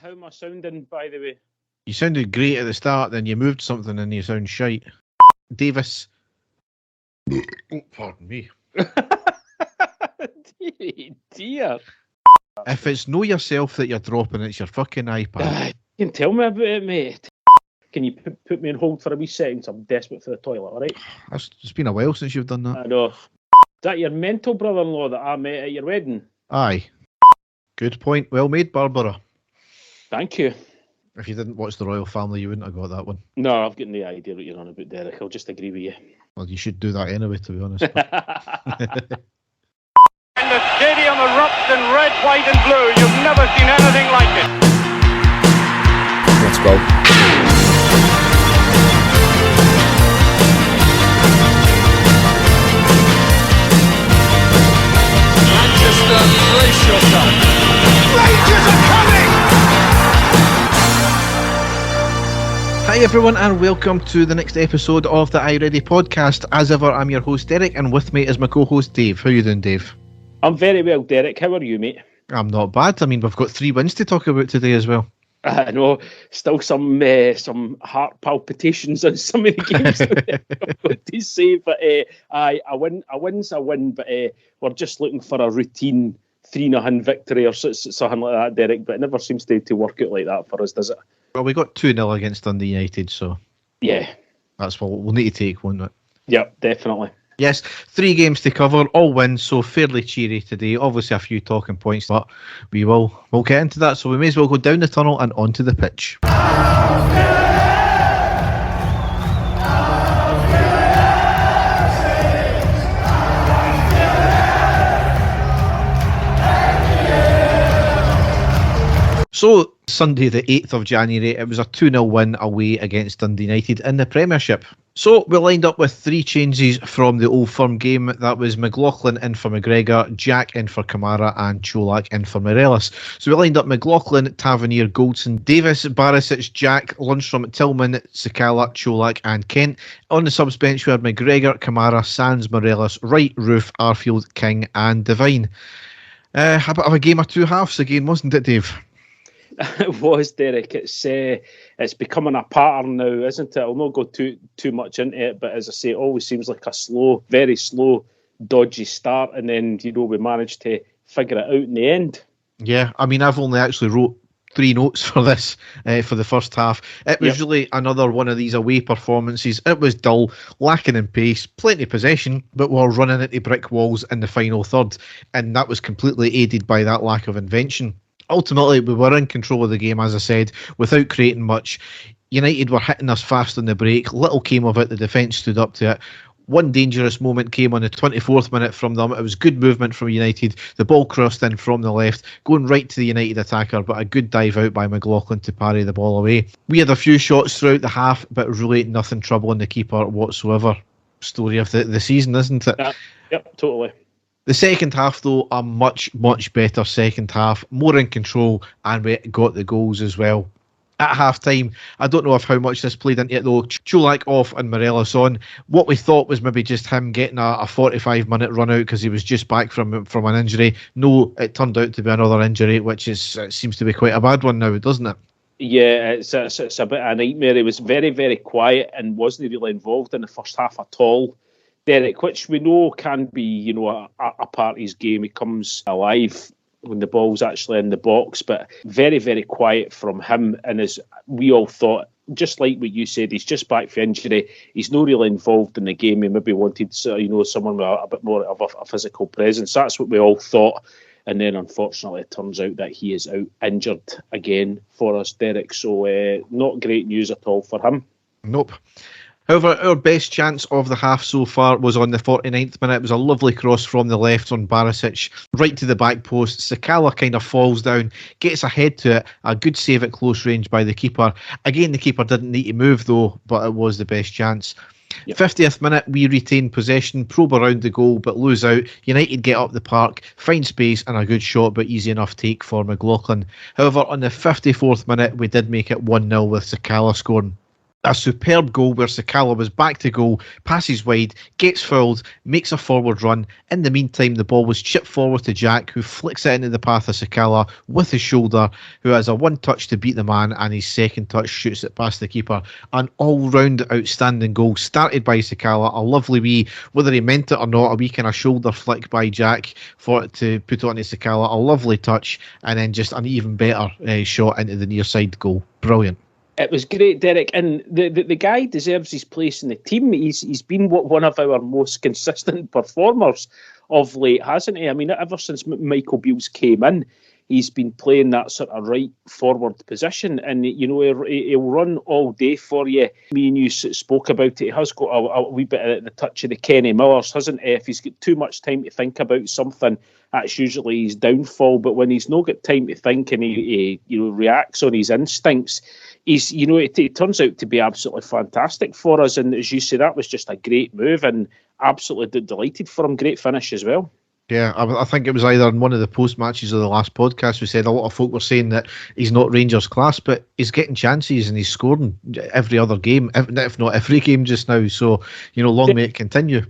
How am I sounding, by the way? You sounded great at the start, then you moved something and you sound shite. Davis. Oh, pardon me. Dear. If it's know yourself that you're dropping, it's your fucking iPad. You can tell me about it, mate. Can you put me on hold for a wee second? I'm desperate for the toilet, all right? It's been a while since you've done that. I know. Is that your mental brother-in-law that I met at your wedding? Aye. Good point. Well made, Barbara. Thank you. If you didn't watch The Royal Family, you wouldn't have got that one. No, I've got no idea what you're on about, Derek. I'll just agree with you. Well, you should do that anyway, to be honest. And the stadium erupts in red, white and blue. You've never seen anything like it. Let's go. Manchester, brace yourself. Rangers are coming! Hi everyone and welcome to the next episode of the I Ready podcast. As ever, I'm your host Derek and with me is my co-host Dave. How are you doing, Dave? I'm very well, Derek. How are you, mate? I'm not bad. I mean, we've got 3 wins to talk about today as well. I know, still some heart palpitations on some of the games I've got to say, but a win's a win, but we're just looking for a routine 3-0 victory or something like that, Derek, but it never seems to work out like that for us, does it? Well, we got 2-0 against Dundee United, so yeah, that's what we'll need to take, won't it? Yep, definitely. Yes, 3 games to cover, all wins, so fairly cheery today. Obviously a few talking points, but we'll get into that, so we may as well go down the tunnel and onto the pitch. So, Sunday the 8th of January, it was a 2-0 win away against Dundee United in the Premiership. So, we lined up with 3 changes from the Old Firm game. That was McLaughlin in for McGregor, Jack in for Kamara and Cholak in for Morelos. So we lined up McLaughlin, Tavernier, Goldson, Davis, Barisic, Jack, Lundstrom, Tillman, Sakala, Cholak and Kent. On the subs bench we had McGregor, Kamara, Sands, Morelos, Wright, Roof, Arfield, King and Devine. A bit of a game of 2 halves again, wasn't it, Dave? It was, Derek. It's becoming a pattern now, isn't it? I'll not go too much into it, but as I say, it always seems like a very slow, dodgy start, and then we managed to figure it out in the end. Yeah, I mean, I've only actually wrote 3 notes for this for the first half. It was really another one of these away performances. It was dull, lacking in pace, plenty of possession, but we're running into brick walls in the final third, and that was completely aided by that lack of invention. Ultimately, we were in control of the game, as I said, without creating much. United were hitting us fast on the break. Little came of it. The defence stood up to it. One dangerous moment came on the 24th minute from them. It was good movement from United. The ball crossed in from the left, going right to the United attacker, but a good dive out by McLaughlin to parry the ball away. We had a few shots throughout the half, but really nothing troubling the keeper whatsoever. Story of the season, isn't it? Yep, totally. The second half, though, a much, much better second half, more in control, and we got the goals as well. At half-time, I don't know how much this played into it, though. Cholak off and Morelos on. What we thought was maybe just him getting a 45-minute run out because he was just back from an injury. No, it turned out to be another injury, which seems to be quite a bad one now, doesn't it? Yeah, it's a bit of a nightmare. He was very, very quiet and wasn't really involved in the first half at all, Derek, which we know can be, a part of his game. He comes alive when the ball's actually in the box, but very, very quiet from him. And as we all thought, just like what you said, he's just back from injury. He's not really involved in the game. He maybe wanted, someone with a bit more of a physical presence. That's what we all thought. And then, unfortunately, it turns out that he is out injured again for us, Derek. So, not great news at all for him. Nope. However, our best chance of the half so far was on the 49th minute. It was a lovely cross from the left on Barisic, right to the back post. Sakala kind of falls down, gets ahead to it. A good save at close range by the keeper. Again, the keeper didn't need to move though, but it was the best chance. Yep. 50th minute, we retain possession, probe around the goal, but lose out. United get up the park, find space, and a good shot, but easy enough take for McLaughlin. However, on the 54th minute, we did make it 1-0 with Sakala scoring. A superb goal where Sakala was back to goal, passes wide, gets fouled, makes a forward run. In the meantime, the ball was chipped forward to Jack, who flicks it into the path of Sakala with his shoulder, who has a one touch to beat the man, and his second touch shoots it past the keeper. An all-round outstanding goal, started by Sakala, a lovely wee, whether he meant it or not, a wee kind of shoulder flick by Jack for it to put it onto Sakala, a lovely touch, and then just an even better shot into the near side goal. Brilliant. It was great, Derek, and the guy deserves his place in the team. He's been one of our most consistent performers of late, hasn't he? I mean, ever since Michael Beals came in, he's been playing that sort of right forward position, and he'll run all day for you. Me and you spoke about it. He has got a wee bit of the touch of the Kenny Millers, hasn't he? If he's got too much time to think about something, that's usually his downfall. But when he's not got time to think and he reacts on his instincts, it turns out to be absolutely fantastic for us. And as you say, that was just a great move, and absolutely delighted for him. Great finish as well. Yeah, I think it was either in one of the post matches of the last podcast we said a lot of folk were saying that he's not Rangers class, but he's getting chances and he's scoring every other game, if not every game just now. So long may it continue.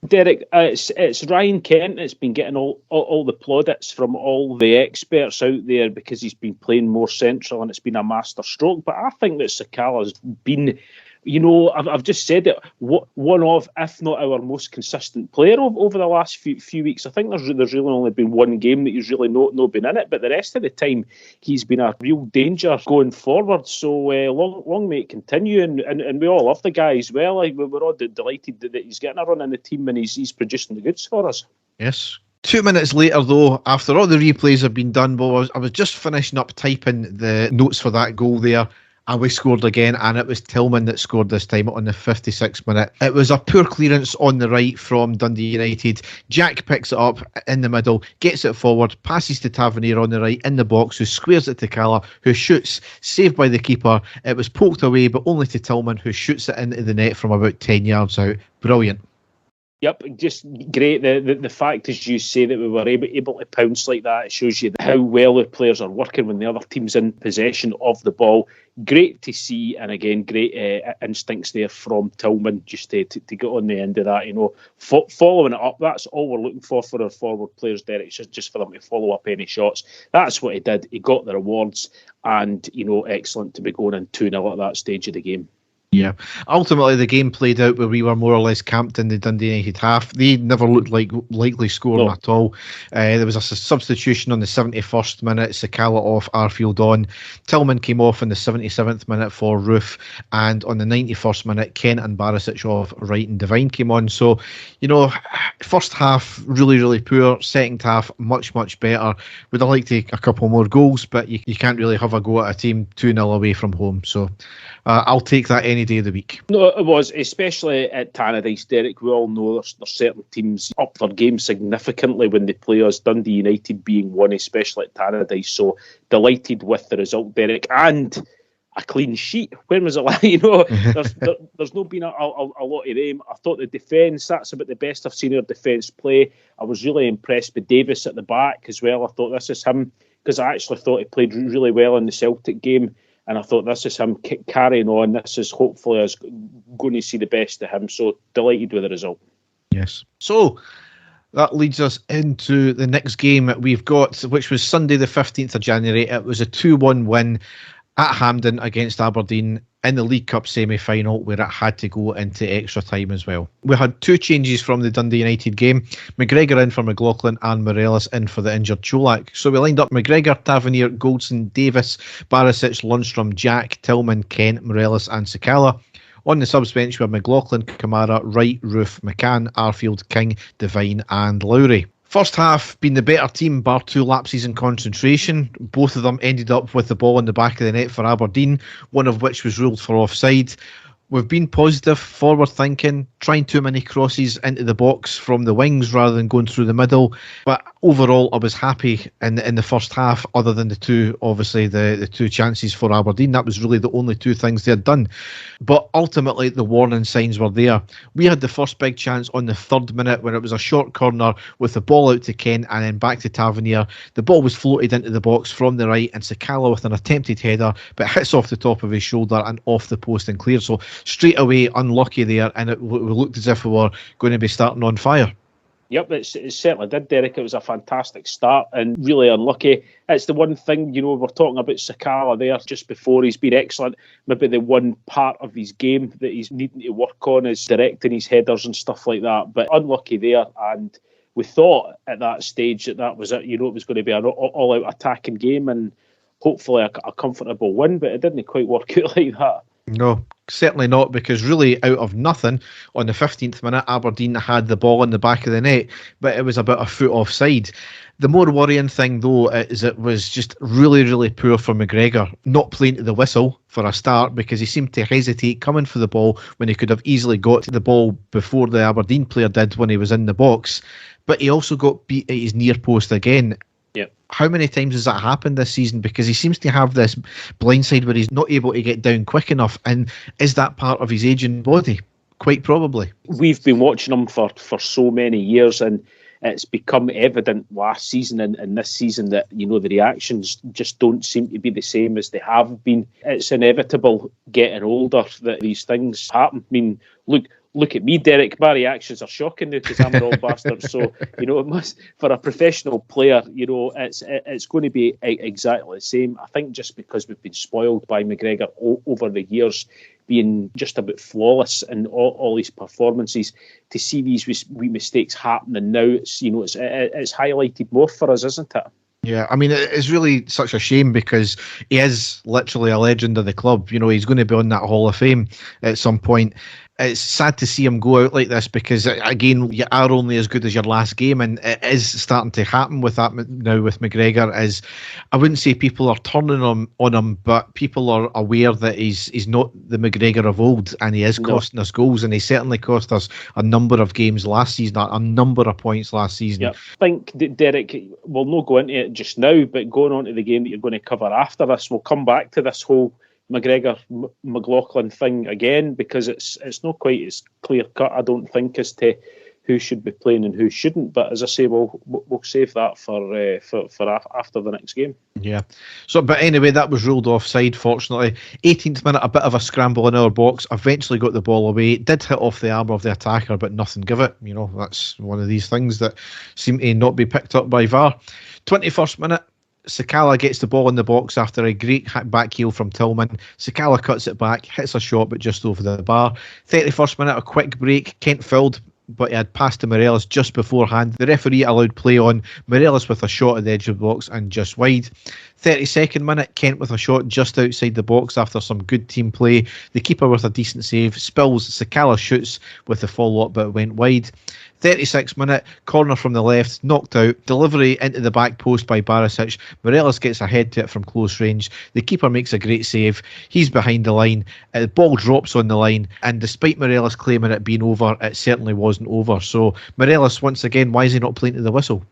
Derek, it's Ryan Kent that's been getting all the plaudits from all the experts out there because he's been playing more central and it's been a master stroke. But I think that Sakala's been, I've just said it, one of, if not our most consistent player over the last few weeks. I think there's really only been one game that he's really not been in it, but the rest of the time he's been a real danger going forward. So long may it continue, and we all love the guy as well. We're all delighted that he's getting a run in the team and he's producing the goods for us. Yes. 2 minutes later, though, after all the replays have been done, I was just finishing up typing the notes for that goal there, and we scored again, and it was Tillman that scored this time on the 56th minute. It was a poor clearance on the right from Dundee United. Jack picks it up in the middle, gets it forward, passes to Tavernier on the right in the box, who squares it to Cala, who shoots, saved by the keeper. It was poked away, but only to Tillman, who shoots it into the net from about 10 yards out. Brilliant. Yep, just great. The fact, as you say, that we were able to pounce like that, it shows you how well the players are working when the other team's in possession of the ball. Great to see, and again, great instincts there from Tillman just to get on the end of that. Following it up, that's all we're looking for our forward players, Derek. It's just for them to follow up any shots. That's what he did. He got the rewards, and excellent to be going in 2-0 at that stage of the game. Yeah, ultimately the game played out where we were more or less camped in the Dundee United half. They never looked like likely scoring at all. There was a substitution on the 71st minute, Sakala off, Arfield on. Tillman came off in the 77th minute for Roof, and on the 91st minute, Kent and Barisic off, Wright and Devine came on. So, first half really, really poor. Second half much, much better. Would have liked a couple more goals, but you can't really have a go at a team 2-0 away from home. So I'll take that any day of the week. No, it was, especially at Tannadice, Derek. We all know there's certain teams up their game significantly when they play us, Dundee United being one, especially at Tannadice. So delighted with the result, Derek, and a clean sheet. When was it like? There's not been a lot of them. I thought the defence, that's about the best I've seen our defence play. I was really impressed with Davis at the back as well. I thought this is him, because I actually thought he played really well in the Celtic game. And I thought this is him carrying on. This is hopefully us going to see the best of him. So delighted with the result. Yes. So that leads us into the next game that we've got, which was Sunday the 15th of January. It was a 2-1 win at Hampden against Aberdeen in the League Cup semi-final, where it had to go into extra time as well. We had two changes from the Dundee United game. McGregor in for McLaughlin and Morelos in for the injured Cholak. So we lined up McGregor, Tavernier, Goldson, Davis, Barisic, Lundstrom, Jack, Tillman, Kent, Morelos and Sakala. On the subs bench were McLaughlin, Kamara, Wright, Roof, McCann, Arfield, King, Devine and Lowry. First half being the better team, bar two lapses in concentration. Both of them ended up with the ball in the back of the net for Aberdeen, one of which was ruled for offside. We've been positive, forward thinking, trying too many crosses into the box from the wings rather than going through the middle. But overall, I was happy in the first half, other than the two, obviously, the two chances for Aberdeen. That was really the only two things they had done. But ultimately, the warning signs were there. We had the first big chance on the 3rd minute when it was a short corner with the ball out to Kent and then back to Tavernier. The ball was floated into the box from the right, and Sakala with an attempted header, but hits off the top of his shoulder and off the post and clear. So straight away, unlucky there, and it looked as if we were going to be starting on fire. Yep, it certainly did, Derek. It was a fantastic start and really unlucky. It's the one thing, we're talking about Sakala there just before. He's been excellent. Maybe the one part of his game that he's needing to work on is directing his headers and stuff like that. But unlucky there, and we thought at that stage that was it. It was going to be an all-out attacking game and hopefully a comfortable win, but it didn't quite work out like that. No, certainly not, because really out of nothing, on the 15th minute, Aberdeen had the ball in the back of the net, but it was about a foot offside. The more worrying thing, though, is it was just really, really poor for McGregor, not playing to the whistle for a start, because he seemed to hesitate coming for the ball when he could have easily got the ball before the Aberdeen player did when he was in the box. But he also got beat at his near post again. How many times has that happened this season? Because he seems to have this blindside where he's not able to get down quick enough. And is that part of his aging body? Quite probably. We've been watching him for so many years, and it's become evident last season and this season that, the reactions just don't seem to be the same as they have been. It's inevitable getting older that these things happen. I mean, look at me, Derek. My reactions are shocking now because I'm an old bastard. So, it must, for a professional player, it's going to be exactly the same. I think just because we've been spoiled by McGregor over the years, being just about flawless in all his performances, to see these wee mistakes happening now, it's highlighted more for us, isn't it? Yeah, I mean, it's really such a shame because he is literally a legend of the club. He's going to be on that Hall of Fame at some point. It's sad to see him go out like this because, again, you are only as good as your last game, and it is starting to happen with that now with McGregor. I wouldn't say people are turning on him, but people are aware that he's not the McGregor of old, and he is costing us goals, and he certainly cost us a number of games last season, a number of points last season. Yeah. I think, Derek, we'll not go into it just now, but going on to the game that you're going to cover after this, we'll come back to this whole McGregor McLaughlin thing again, because it's not quite as clear cut, I don't think, as to who should be playing and who shouldn't. But as I say, we'll save that for after the next game. Yeah. So, but anyway, that was ruled offside. Fortunately, 18th minute, a bit of a scramble in our box. Eventually got the ball away. It did hit off the arm of the attacker, but nothing give it. That's one of these things that seem to not be picked up by VAR. 21st minute. Sakala gets the ball in the box after a great back heel from Tillman. Sakala cuts it back, hits a shot, but just over the bar. 31st minute, a quick break. Kent fouled, but he had passed to Morelos just beforehand. The referee allowed play on. Morelos with a shot at the edge of the box and just wide. 32nd minute, Kent with a shot just outside the box after some good team play. The keeper with a decent save. Spills, Sakala shoots with the follow-up, but it went wide. 36th minute, corner from the left, knocked out. Delivery into the back post by Barisic. Morelos gets a head to it from close range. The keeper makes a great save. He's behind the line. The ball drops on the line. And despite Morelos claiming it being over, it certainly wasn't over. So Morelos, once again, why is he not playing to the whistle?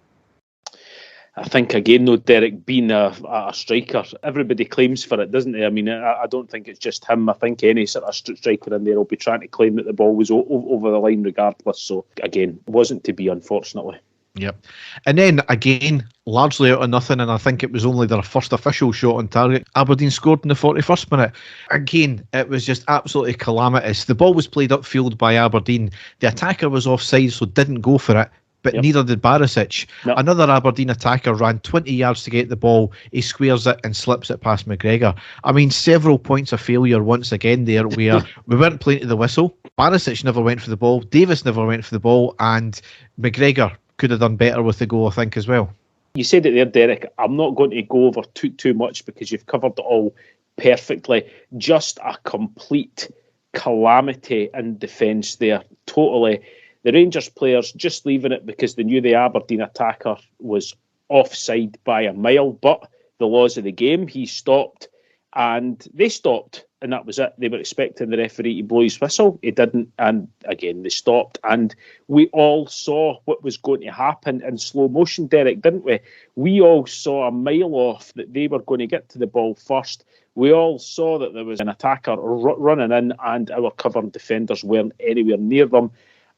I think, again, though, Derek, being a striker, everybody claims for it, doesn't he? I mean, I don't think it's just him. I think any sort of striker in there will be trying to claim that the ball was over the line regardless. So, again, it wasn't to be, unfortunately. Yep. And then, again, largely out of nothing, and I think it was only their first official shot on target, Aberdeen scored in the 41st minute. Again, it was just absolutely calamitous. The ball was played upfield by Aberdeen. The attacker was offside, so didn't go for it. But neither did Barisic. No. Another Aberdeen attacker ran 20 yards to get the ball. He squares it and slips it past McGregor. I mean, several points of failure once again there where we weren't playing to the whistle. Barisic never went for the ball. Davis never went for the ball. And McGregor could have done better with the goal, I think, as well. You said it there, Derek. I'm not going to go over too much because you've covered it all perfectly. Just a complete calamity in defence there. Totally. The Rangers players just leaving it because they knew the Aberdeen attacker was offside by a mile, but the laws of the game, he stopped and they stopped. and that was it. They were expecting the referee to blow his whistle. He didn't, and again they stopped, and we all saw what was going to happen in slow motion, Derek, didn't we? We all saw a mile off that they were going to get to the ball first. We all saw that there was an attacker running in, and our covered defenders weren't anywhere near them.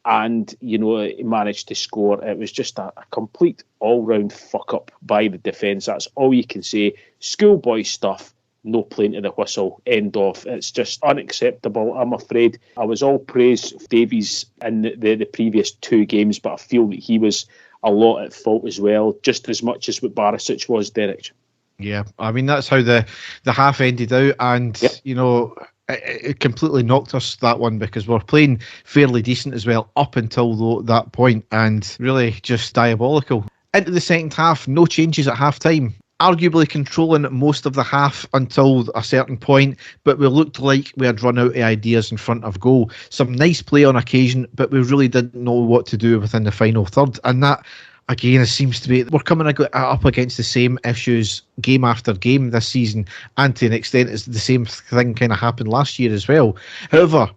And, he managed to score. It was just a complete all-round fuck-up by the defence. That's all you can say. Schoolboy stuff, no playing to the whistle, end off. It's just unacceptable, I'm afraid. I was all praise Davies in the previous 2 games, but I feel that he was a lot at fault as well, just as much as what Barisic was, Derek. Yeah, I mean, that's how the half ended out, and, yep. It completely knocked us, that one, because we're playing fairly decent as well up until that point, and really just diabolical. Into the second half, no changes at half time. Arguably controlling most of the half until a certain point, but we looked like we had run out of ideas in front of goal. Some nice play on occasion, but we really didn't know what to do within the final third, and that, again, it seems to be we're coming up against the same issues game after game this season, and to an extent it's the same thing kind of happened last year as well. However,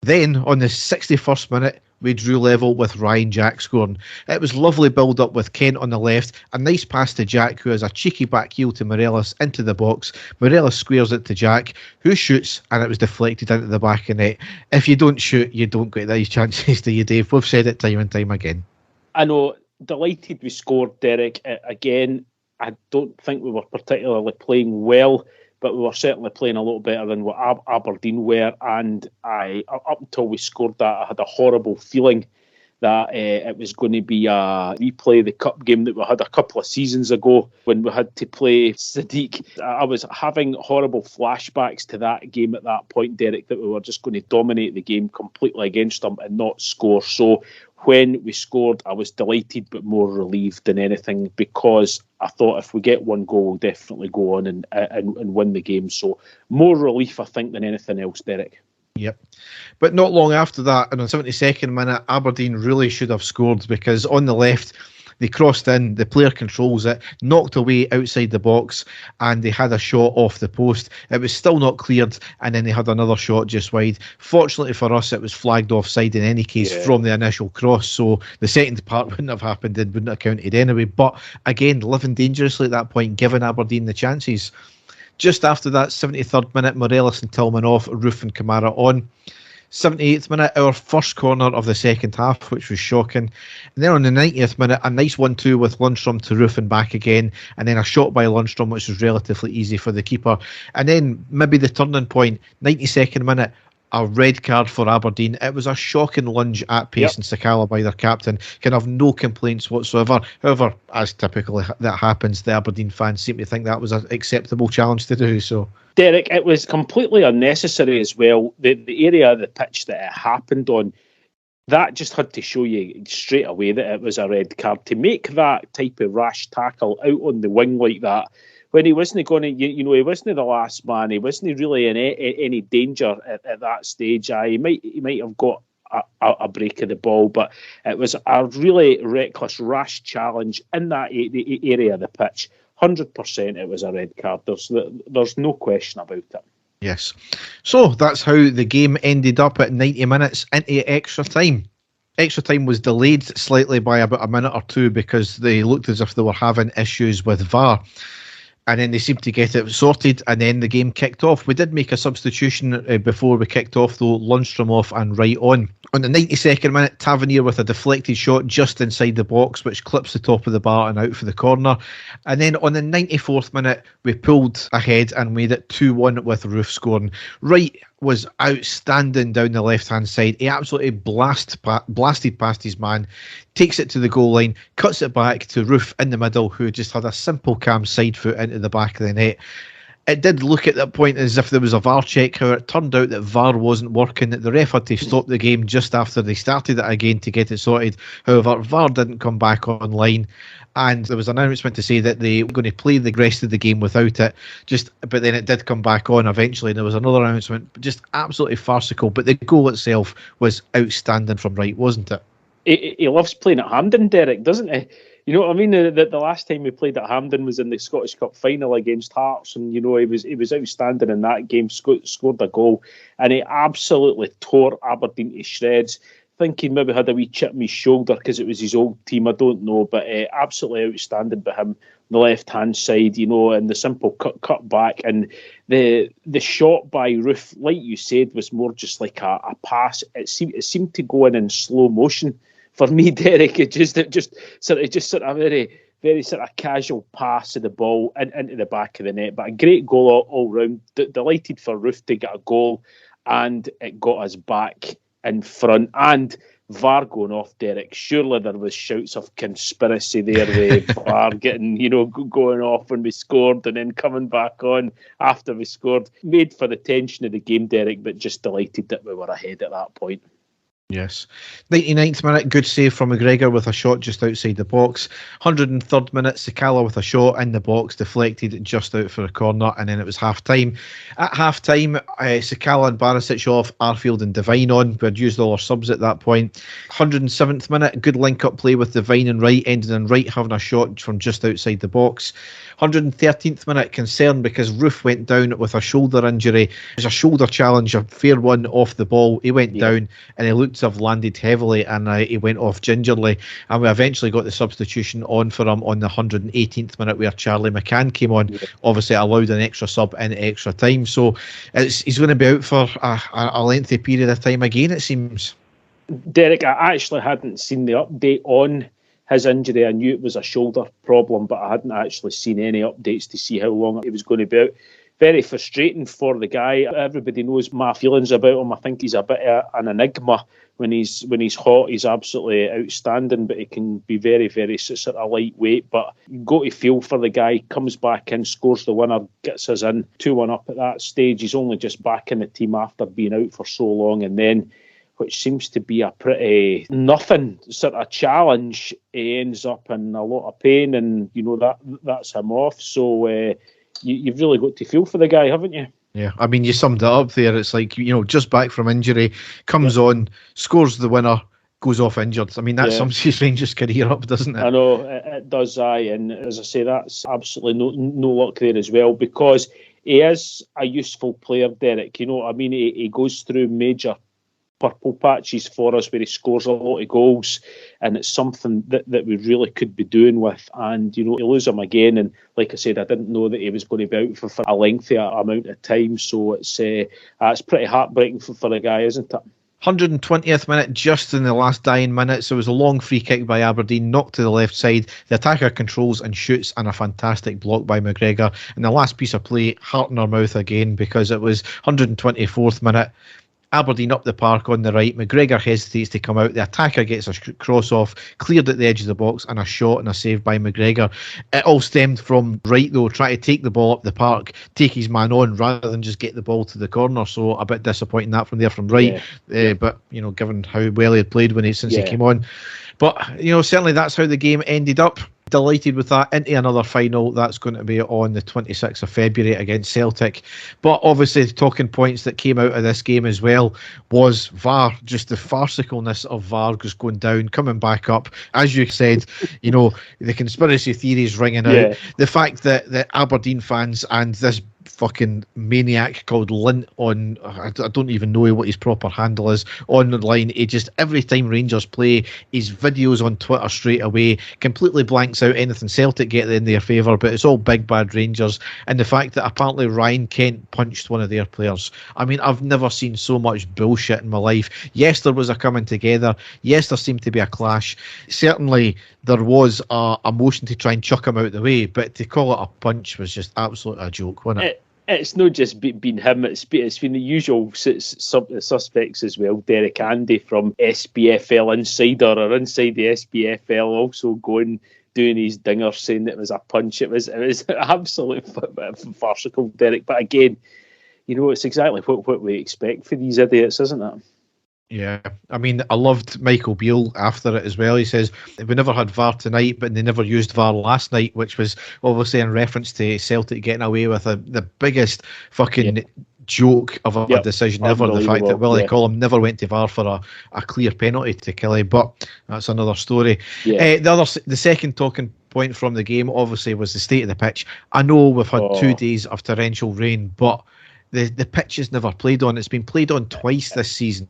then on the 61st minute we drew level with Ryan Jack scoring. It was lovely build up with Kent on the left, a nice pass to Jack, who has a cheeky back heel to Morelos into the box. Morelos squares it to Jack, who shoots, and it was deflected into the back of net. If you don't shoot, you don't get these chances, do you, Dave? We've said it time and time again. I know. Delighted we scored, Derek. Again, I don't think we were particularly playing well, but we were certainly playing a little better than what Aberdeen were. And up until we scored that, I had a horrible feeling that it was going to be a replay of the cup game that we had a couple of seasons ago when we had to play Sadiq. I was having horrible flashbacks to that game at that point, Derek, that we were just going to dominate the game completely against them and not score. So when we scored, I was delighted but more relieved than anything, because I thought if we get one goal, we'll definitely go on and win the game. So more relief, I think, than anything else, Derek. Yep. But not long after that, in the 72nd minute, Aberdeen really should have scored, because on the left, they crossed in, the player controls it, knocked away outside the box, and they had a shot off the post. It was still not cleared, and then they had another shot just wide. Fortunately for us, it was flagged offside in any case from the initial cross, so the second part wouldn't have happened and wouldn't have counted anyway. But again, living dangerously at that point, giving Aberdeen the chances. Just after that, 73rd minute, Morelos and Tillman off, Roof and Kamara on. 78th minute, our first corner of the second half, which was shocking. And then on the 90th minute, a nice 1-2 with Lundstrom to Roof and back again. And then a shot by Lundstrom, which was relatively easy for the keeper. And then maybe the turning point, 92nd minute, a red card for Aberdeen. It was a shocking lunge at pace and Sakala by their captain. Can have no complaints whatsoever. However, as typically that happens, the Aberdeen fans seem to think that was an acceptable challenge to do. So, Derek, it was completely unnecessary as well. The area of the pitch that it happened on, that just had to show you straight away that it was a red card. To make that type of rash tackle out on the wing like that, when he wasn't going to, he wasn't the last man. He wasn't really in any danger at that stage. He might have got a break of the ball, but it was a really reckless, rash challenge in that area of the pitch. 100% it was a red card. There's no question about it. Yes. So that's how the game ended up at 90 minutes into extra time. Extra time was delayed slightly by about a minute or two because they looked as if they were having issues with VAR. And then they seemed to get it sorted, and then the game kicked off. We did make a substitution before we kicked off, though, Lundstrom off and right on. On the 92nd minute, Tavernier with a deflected shot just inside the box, which clips the top of the bar and out for the corner. And then on the 94th minute, we pulled ahead and made it 2-1 with Roof scoring. Wright was outstanding down the left-hand side. He absolutely blasted past his man, takes it to the goal line, cuts it back to Roof in the middle, who just had a simple calm side foot into the back of the net. It did look at that point as if there was a VAR check. However, it turned out that VAR wasn't working. The ref had to stop the game just after they started it again to get it sorted. However, VAR didn't come back online, and there was an announcement to say that they were going to play the rest of the game without it. But then it did come back on eventually. And there was another announcement, just absolutely farcical. But the goal itself was outstanding from Wright, wasn't it? He loves playing at Hampden, Derek, doesn't he? You know what I mean? The last time we played at Hampden was in the Scottish Cup final against Hearts, and he was outstanding in that game. Scored a goal, and he absolutely tore Aberdeen to shreds. I think he maybe had a wee chip on his shoulder because it was his old team. I don't know, but absolutely outstanding by him. The left hand side, and the simple cut back, and the shot by Roof, like you said, was more just like a pass. It seemed to go in slow motion for me, Derek. It just sort of very, very sort of casual pass of the ball into the back of the net. But a great goal all round. Delighted for Roof to get a goal, and it got us back in front. And VAR going off, Derek. Surely there was shouts of conspiracy there with VAR getting, going off when we scored and then coming back on after we scored. Made for the tension of the game, Derek, but just delighted that we were ahead at that point. Yes. 99th minute, good save from McGregor with a shot just outside the box. 103rd minute, Sakala with a shot in the box, deflected just out for a corner, and then it was half-time. At half-time, Sakala and Barisic off, Arfield and Devine on. We had used all our subs at that point. 107th minute, good link-up play with Devine and Wright, ending in Wright having a shot from just outside the box. 113th minute, concern because Roof went down with a shoulder injury. It was a shoulder challenge, a fair one off the ball. He went down and he looked to have landed heavily, and he went off gingerly. And we eventually got the substitution on for him on the 118th minute where Charlie McCann came on. Obviously allowed an extra sub in extra time. So he's going to be out for a lengthy period of time again, it seems. Derek, I actually hadn't seen the update on his injury. I knew it was a shoulder problem, but I hadn't actually seen any updates to see how long he was going to be out. Very frustrating for the guy. Everybody knows my feelings about him. I think he's a bit of an enigma. When he's hot, he's absolutely outstanding, but he can be very, very sort of lightweight. But you got to feel for the guy. Comes back in, scores the winner, gets us in 2-1 up at that stage. He's only just back in the team after being out for so long, and then, which seems to be a pretty nothing sort of challenge, he ends up in a lot of pain, and that's him off. So you've really got to feel for the guy, haven't you? Yeah, I mean, you summed it up there. It's like, just back from injury, comes on, scores the winner, goes off injured. I mean, that sums his Rangers career up, doesn't it? I know, it does, aye. And as I say, that's absolutely no luck there as well, because he is a useful player, Derek. I mean, he goes through major purple patches for us where he scores a lot of goals, and it's something that we really could be doing with. And you lose him again, and like I said, I didn't know that he was going to be out for a lengthy amount of time, so it's pretty heartbreaking for the guy, isn't it? 120th minute, just in the last dying minutes, there was a long free kick by Aberdeen, knocked to the left side. The attacker controls and shoots, and a fantastic block by McGregor. And the last piece of play, heart in our mouth again, because it was 124th minute. Aberdeen up the park on the right. McGregor hesitates to come out. The attacker gets a cross off, cleared at the edge of the box, and a shot and a save by McGregor. It all stemmed from Wright, though, trying to take the ball up the park, take his man on rather than just get the ball to the corner. So a bit disappointing that from Wright. But given how well he had played since he came on. But certainly that's how the game ended up. Delighted with that. Into another final that's going to be on the 26th of February against Celtic. But obviously the talking points that came out of this game as well was VAR, just the farcicalness of VAR just going down, coming back up. As you said, the conspiracy theories ringing out. The fact that the Aberdeen fans and this fucking maniac called Lint on, I don't even know what his proper handle is, online, he just, every time Rangers play, his videos on Twitter straight away, completely blanks out anything Celtic get in their favour, but it's all big bad Rangers. And the fact that apparently Ryan Kent punched one of their players. I mean, I've never seen so much bullshit in my life. Yes, there was a coming together. Yes, there seemed to be a clash. Certainly there was a motion to try and chuck him out of the way, but to call it a punch was just absolutely a joke, wasn't it? It's not just been him, it's been the usual suspects as well. Derek Andy from SPFL Insider or Inside the SPFL also doing his dinger saying that it was a punch. It was absolutely farcical, Derek. But again, it's exactly what we expect for these idiots, isn't it? Yeah, I mean, I loved Michael Beale after it as well. He says, we never had VAR tonight, but they never used VAR last night, which was obviously in reference to Celtic getting away with the biggest fucking joke of a decision ever. The fact that Willie Collum never went to VAR for a clear penalty to Kelly, but that's another story. The second talking point from the game obviously was the state of the pitch. I know we've had 2 days of torrential rain, but the pitch is never played on. It's been played on twice this season,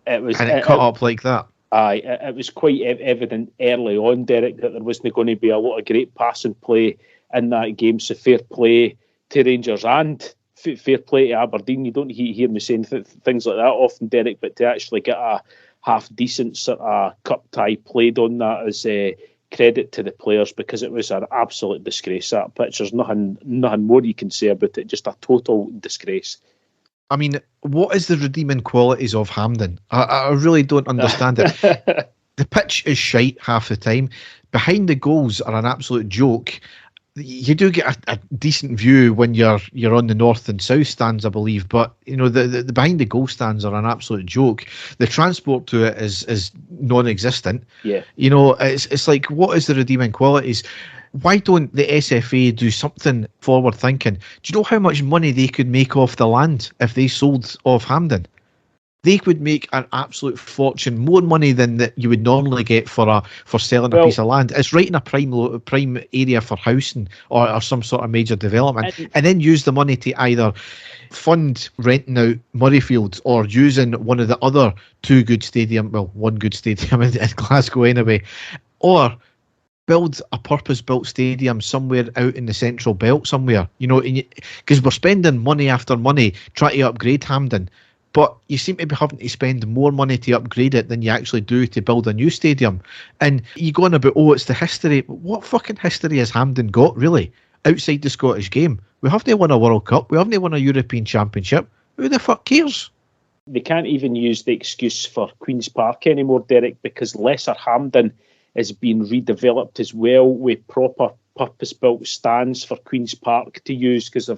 it cut up like that. Aye, it was quite evident early on, Derek, that there wasn't going to be a lot of great passing play in that game. So fair play to Rangers and fair play to Aberdeen. You don't hear me saying things like that often, Derek, but to actually get a half-decent sort of cup tie played on that is credit to the players, because it was an absolute disgrace. That pitch, there's nothing more you can say about it, just a total disgrace. I mean, what is the redeeming qualities of Hampden? I really don't understand it. The pitch is shite half the time. Behind the goals are an absolute joke. You do get a decent view when you're on the north and south stands, I believe, but you know the behind the goal stands are an absolute joke. The transport to it is non-existent. Yeah, you know, it's like, what is the redeeming qualities? Why don't the SFA do something forward thinking? Do you know how much money they could make off the land if they sold off Hampden? They could make an absolute fortune, more money than that you would normally get for selling a piece of land. It's right in a prime area for housing or some sort of major development, and then use the money to either fund renting out Murrayfield or using one of the other one good stadium in Glasgow anyway, or build a purpose-built stadium somewhere out in the central belt somewhere, you know, because we're spending money after money trying to upgrade Hampden, but you seem to be having to spend more money to upgrade it than you actually do to build a new stadium. And you go on about, it's the history. What fucking history has Hampden got, really, outside the Scottish game? We haven't won a World Cup. We haven't won a European Championship. Who the fuck cares? They can't even use the excuse for Queen's Park anymore, Derek, because Lesser Hampden is being redeveloped as well with proper purpose-built stands for Queen's Park to use, because I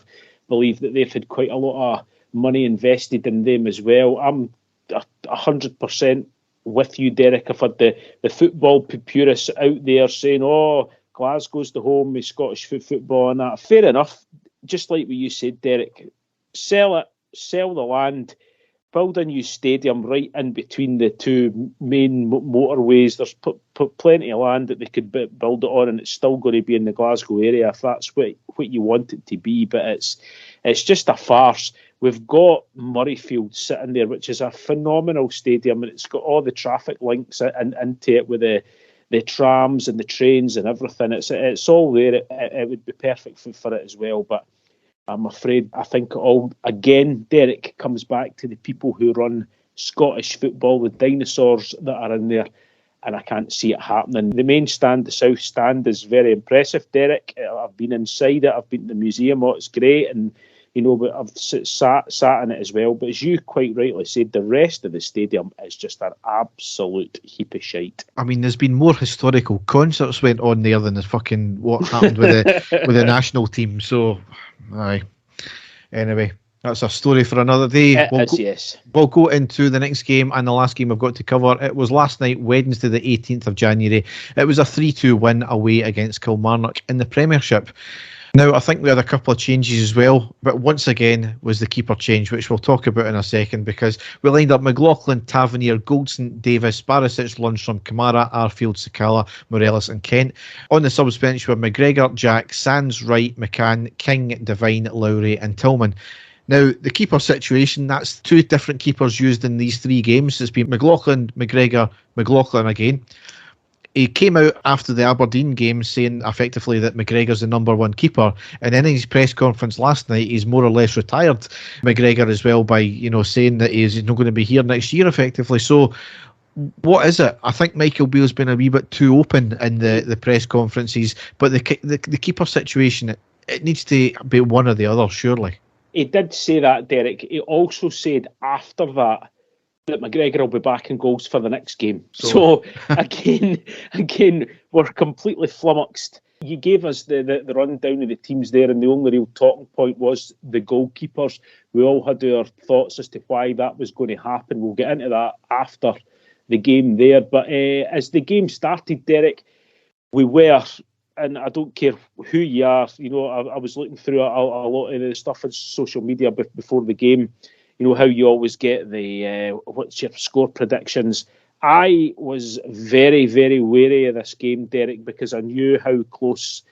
believe that they've had quite a lot of money invested in them as well. I'm 100% with you, Derek. I've had the football purists out there saying, Glasgow's the home of Scottish football and that. Fair enough. Just like what you said, Derek, sell the land, build a new stadium right in between the two main motorways. There's plenty of land that they could build it on, and it's still going to be in the Glasgow area if that's what you want it to be. But it's just a farce. We've got Murrayfield sitting there, which is a phenomenal stadium, and it's got all the traffic links into it with the trams and the trains and everything. It's all there. It would be perfect for it as well. But I'm afraid I think it all, again, Derek, comes back to the people who run Scottish football, the dinosaurs that are in there, and I can't see it happening. The main stand, the south stand, is very impressive, Derek. I've been inside it. I've been to the museum. It's great, and but I've sat in it as well. But as you quite rightly said, the rest of the stadium is just an absolute heap of shite. I mean, there's been more historical concerts went on there than the fucking what happened with the national team. So, aye. Anyway, that's a story for another day. Yes. We'll go into the next game, and the last game I've got to cover. It was last night, Wednesday the 18th of January. It was a 3-2 win away against Kilmarnock in the Premiership. Now, I think we had a couple of changes as well, but once again was the keeper change, which we'll talk about in a second, because we lined up McLaughlin, Tavernier, Goldson, Davis, Barisic, Lundstrom, Kamara, Arfield, Sakala, Morelos and Kent. On the subs bench were McGregor, Jack, Sands, Wright, McCann, King, Devine, Lowry and Tillman. Now, the keeper situation, that's two different keepers used in these three games. It's been McLaughlin, McGregor, McLaughlin again. He came out after the Aberdeen game saying effectively that McGregor's the number one keeper, and then in his press conference last night he's more or less retired McGregor as well by saying that he's not going to be here next year effectively. So what is it? I think Michael Beale's been a wee bit too open in the press conferences, but the keeper situation, it needs to be one or the other, surely. He did say that, Derek. He also said after that McGregor will be back in goals for the next game. So again, we're completely flummoxed. You gave us the rundown of the teams there, and the only real talking point was the goalkeepers. We all had our thoughts as to why that was going to happen. We'll get into that after the game there. But as the game started, Derek, we were and I don't care who you are, I was looking through a lot of the stuff on social media before the game, how you always get the what's your score predictions. I was very, very wary of this game, Derek, because I knew how close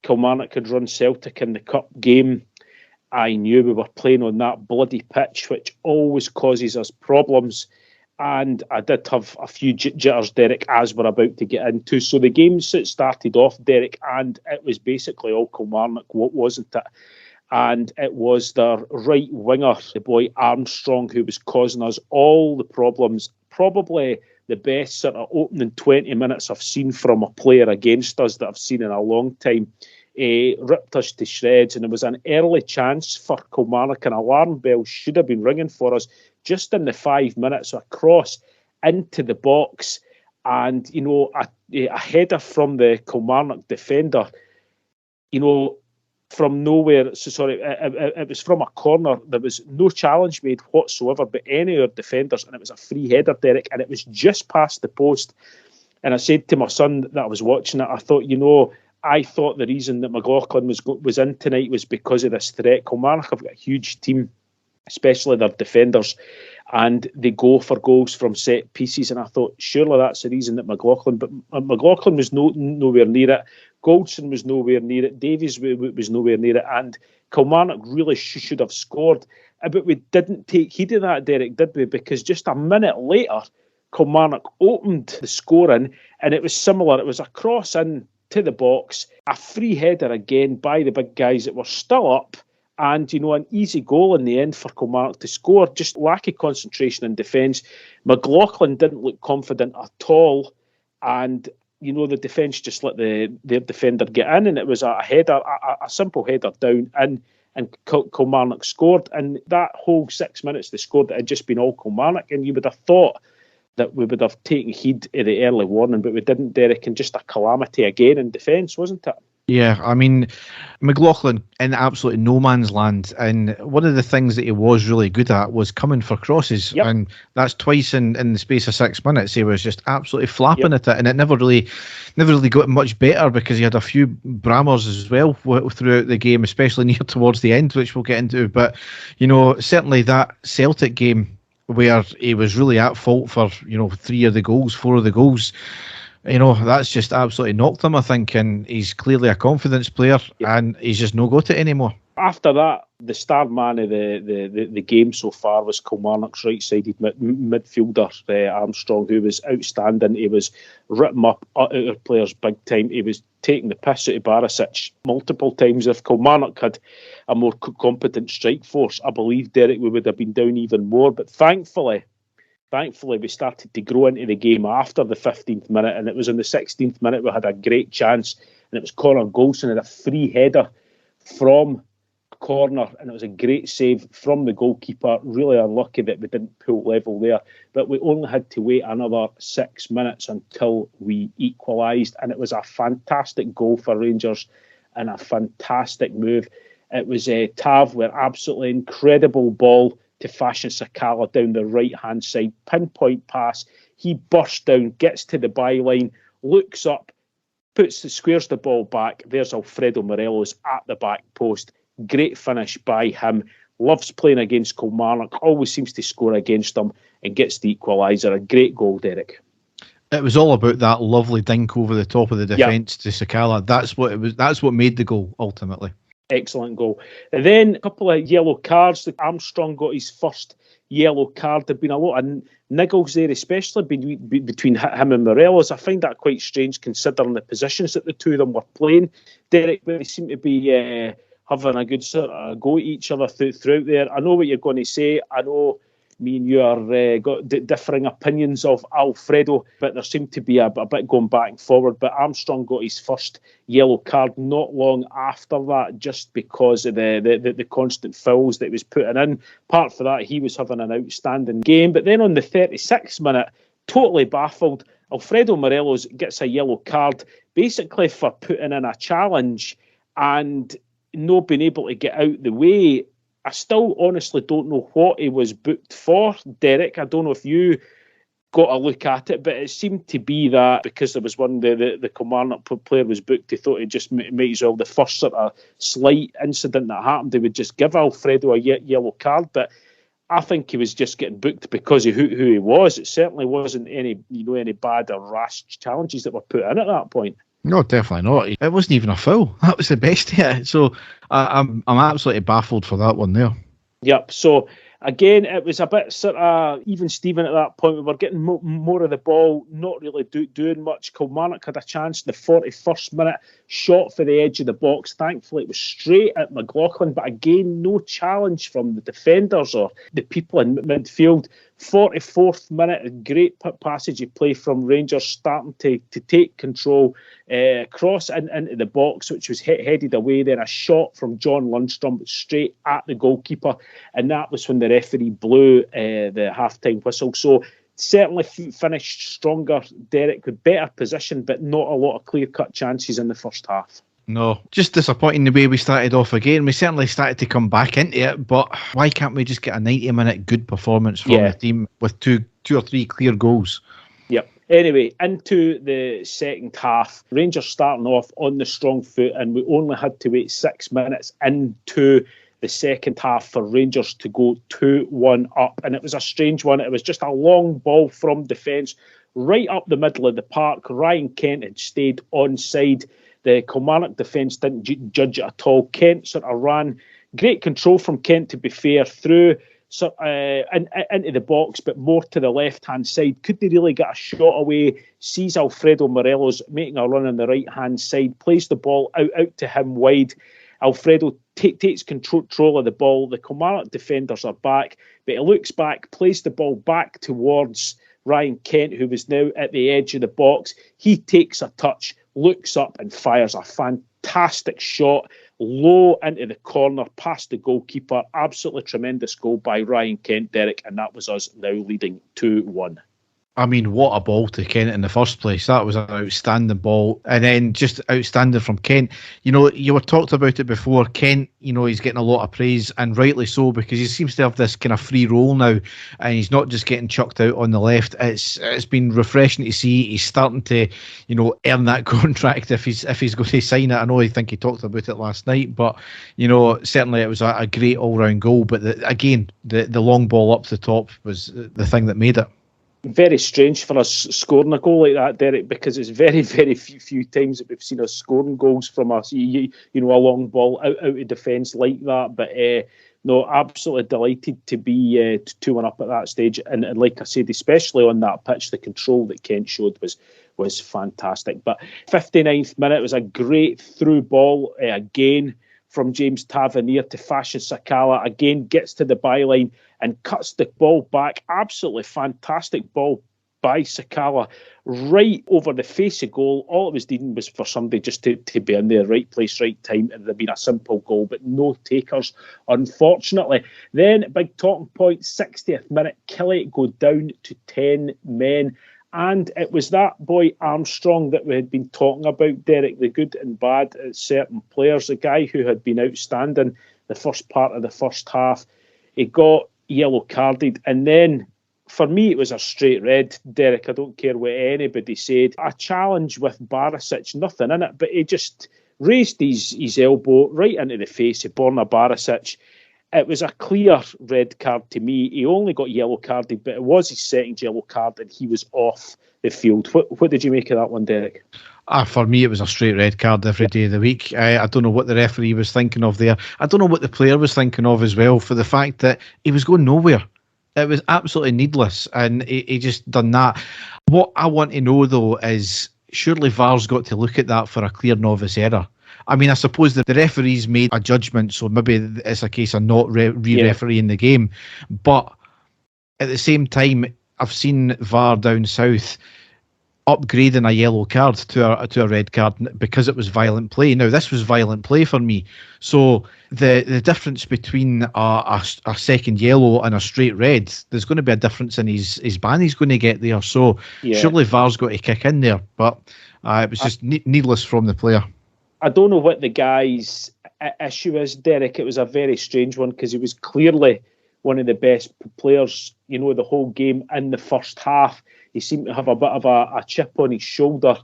Kilmarnock had run Celtic in the cup game. I knew we were playing on that bloody pitch, which always causes us problems. And I did have a few jitters, Derek, as we're about to get into. So the game started off, Derek, and it was basically all Kilmarnock, wasn't it? And it was their right winger, the boy Armstrong, who was causing us all the problems. Probably the best sort of opening 20 minutes I've seen from a player against us that I've seen in a long time. Ripped us to shreds, and it was an early chance for Kilmarnock. An alarm bell should have been ringing for us just in the 5 minutes. A cross into the box, and a header from the Kilmarnock defender. From nowhere. So sorry, it was from a corner. There was no challenge made whatsoever by any of our defenders, and it was a free header, Derek, and it was just past the post. And I said to my son that I was watching it, I thought the reason that McLaughlin was in tonight was because of this threat. Kilmarnock have got a huge team, especially their defenders, and they go for goals from set pieces. And I thought, surely that's the reason that McLaughlin was nowhere near it. Goldson was nowhere near it. Davies was nowhere near it. And Kilmarnock really should have scored. But we didn't take heed of that, Derek, did we? Because just a minute later, Kilmarnock opened the scoring, and it was similar. It was a cross in to the box, a free header again by the big guys that were still up, and an easy goal in the end for Kilmarnock to score. Just lack of concentration in defence. McLaughlin didn't look confident at all, and the defence just let their defender get in, and it was a header, a simple header down in, and Kilmarnock scored. And that whole 6 minutes they scored, it had just been all Kilmarnock, and you would have thought that we would have taken heed of the early warning, but we didn't, Derek, and just a calamity again in defence, wasn't it? Yeah, I mean, McLaughlin in absolutely no man's land, and one of the things that he was really good at was coming for crosses, and that's twice in the space of 6 minutes. He was just absolutely flapping at it, and it never really got much better because he had a few brammers as well throughout the game, especially near towards the end, which we'll get into. But certainly that Celtic game, where he was really at fault for 4 of the goals, that's just absolutely knocked him, I think, and he's clearly a confidence player, and he's just no got it anymore. After that, the star man of the game so far was Kilmarnock's right-sided midfielder, Armstrong, who was outstanding. He was ripping up other players big time. He was taking the piss out of Barisic multiple times. If Kilmarnock had a more competent strike force, I believe, Derek, we would have been down even more. But thankfully, we started to grow into the game after the 15th minute, and it was in the 16th minute we had a great chance, and it was Conor Goldson had a free header from corner, and it was a great save from the goalkeeper. Really unlucky that we didn't pull level there, but we only had to wait another 6 minutes until we equalised, and it was a fantastic goal for Rangers and a fantastic move. It was Tav with absolutely incredible ball to fashion Sakala down the right hand side, pinpoint pass. He bursts down, gets to the byline, looks up, squares the ball back. There's Alfredo Morelos at the back post. Great finish by him. Loves playing against Kilmarnock. Always seems to score against them and gets the equaliser. A great goal, Derek. It was all about that lovely dink over the top of the defence to Sakala. That's what it was. That's what made the goal ultimately. Excellent goal. And then a couple of yellow cards. Armstrong got his first yellow card. There've been a lot of niggles there, especially between him and Morelos. I find that quite strange considering the positions that the two of them were playing. Derek, they seem to be having a good sort of go at each other throughout there. I know what you're going to say. I know me and you are got differing opinions of Alfredo, but there seemed to be a bit going back and forward. But Armstrong got his first yellow card not long after that, just because of the constant fouls that he was putting in. Apart from that, he was having an outstanding game. But then on the 36th minute, totally baffled, Alfredo Morelos gets a yellow card, basically for putting in a challenge and not being able to get out the way. I still honestly don't know what he was booked for, Derek. I don't know if you got a look at it, but it seemed to be that because there was one, the Kilmarnock player was booked, he thought he'd just might as well, the first sort of slight incident that happened, they would just give Alfredo a yellow card. But I think he was just getting booked because of who he was. It certainly wasn't any bad or rash challenges that were put in at that point. No, definitely not. It wasn't even a foul. That was the best of it. So I'm absolutely baffled for that one there. Yep. So again, it was a bit sort of even Steven at that point. We were getting more of the ball, not really doing much. Kilmarnock had a chance in the 41st minute, shot for the edge of the box. Thankfully, it was straight at McLaughlin, but again, no challenge from the defenders or the people in midfield. 44th minute, a great passage of play from Rangers, starting to take control, cross into the box, which was headed away. Then a shot from John Lundstrom straight at the goalkeeper, and that was when the referee blew the half-time whistle. So certainly finished stronger, Derek, with better position, but not a lot of clear-cut chances in the first half. No, just disappointing the way we started off again. We certainly started to come back into it, but why can't we just get a 90-minute good performance from the team with two or three clear goals? Yep. Anyway, into the second half, Rangers starting off on the strong foot, and we only had to wait 6 minutes into the second half for Rangers to go 2-1 up. And it was a strange one. It was just a long ball from defence right up the middle of the park. Ryan Kent had stayed onside. The Kilmarnock defence didn't judge it at all. Kent sort of ran, great control from Kent, to be fair, through into the box, but more to the left-hand side. Couldn't really get a shot away. Sees Alfredo Morelos making a run on the right-hand side, plays the ball out to him wide. Alfredo takes control of the ball. The Kilmarnock defenders are back, but he looks back, plays the ball back towards Ryan Kent, who was now at the edge of the box. He takes a touch, looks up and fires a fantastic shot low into the corner past the goalkeeper. Absolutely tremendous goal by Ryan Kent, Derek, and that was us now leading 2-1. I mean, what a ball to Kent in the first place. That was an outstanding ball. And then just outstanding from Kent. You know, you were talked about it before. Kent, you know, he's getting a lot of praise, and rightly so, because he seems to have this kind of free role now, and he's not just getting chucked out on the left. It's been refreshing to see. He's starting to, you know, earn that contract if he's going to sign it. I know I think he talked about it last night, but, you know, certainly it was a great all-round goal. But the long ball up the top was the thing that made it. Very strange for us scoring a goal like that, Derek, because it's very, very few times that we've seen us scoring goals from us. You know, a long ball out of defence like that. But no, absolutely delighted to be 2-1 up at that stage. And like I said, especially on that pitch, the control that Kent showed was fantastic. But 59th minute was a great through ball again from James Tavernier to Fashion Sakala. Again, gets to the byline and cuts the ball back. Absolutely fantastic ball by Sakala right over the face of goal. All it was needing was for somebody just to be in the right place, right time, and there'd been a simple goal, but no takers, unfortunately. Then, big talking point, 60th minute, Kelly go down to 10 men. And it was that boy Armstrong that we had been talking about, Derek, the good and bad at certain players, a guy who had been outstanding the first part of the first half. He got yellow carded, and then for me it was a straight red, Derek. I don't care what anybody said. A challenge with Barisic, nothing in it, but he just raised his elbow right into the face of Borna Barisic. It was a clear red card to me. He only got yellow carded, but it was his second yellow card, and he was off the field. What did you make of that one, Derek? For me, it was a straight red card every day of the week. I don't know what the referee was thinking of there. I don't know what the player was thinking of as well, for the fact that he was going nowhere. It was absolutely needless, and he just done that. What I want to know, though, is surely VAR's got to look at that for a clear novice error. I mean, I suppose that the referees made a judgment, so maybe it's a case of not re-refereeing the game. But at the same time, I've seen VAR down south upgrading a yellow card to a red card because it was violent play. Now, this was violent play for me. So the difference between a second yellow and a straight red, there's going to be a difference in his ban he's going to get there. So surely VAR's got to kick in there. But it was just needless from the player. I don't know what the guy's issue is, Derek. It was a very strange one because he was clearly one of the best players, you know, the whole game in the first half. he seemed to have a bit of a chip on his shoulder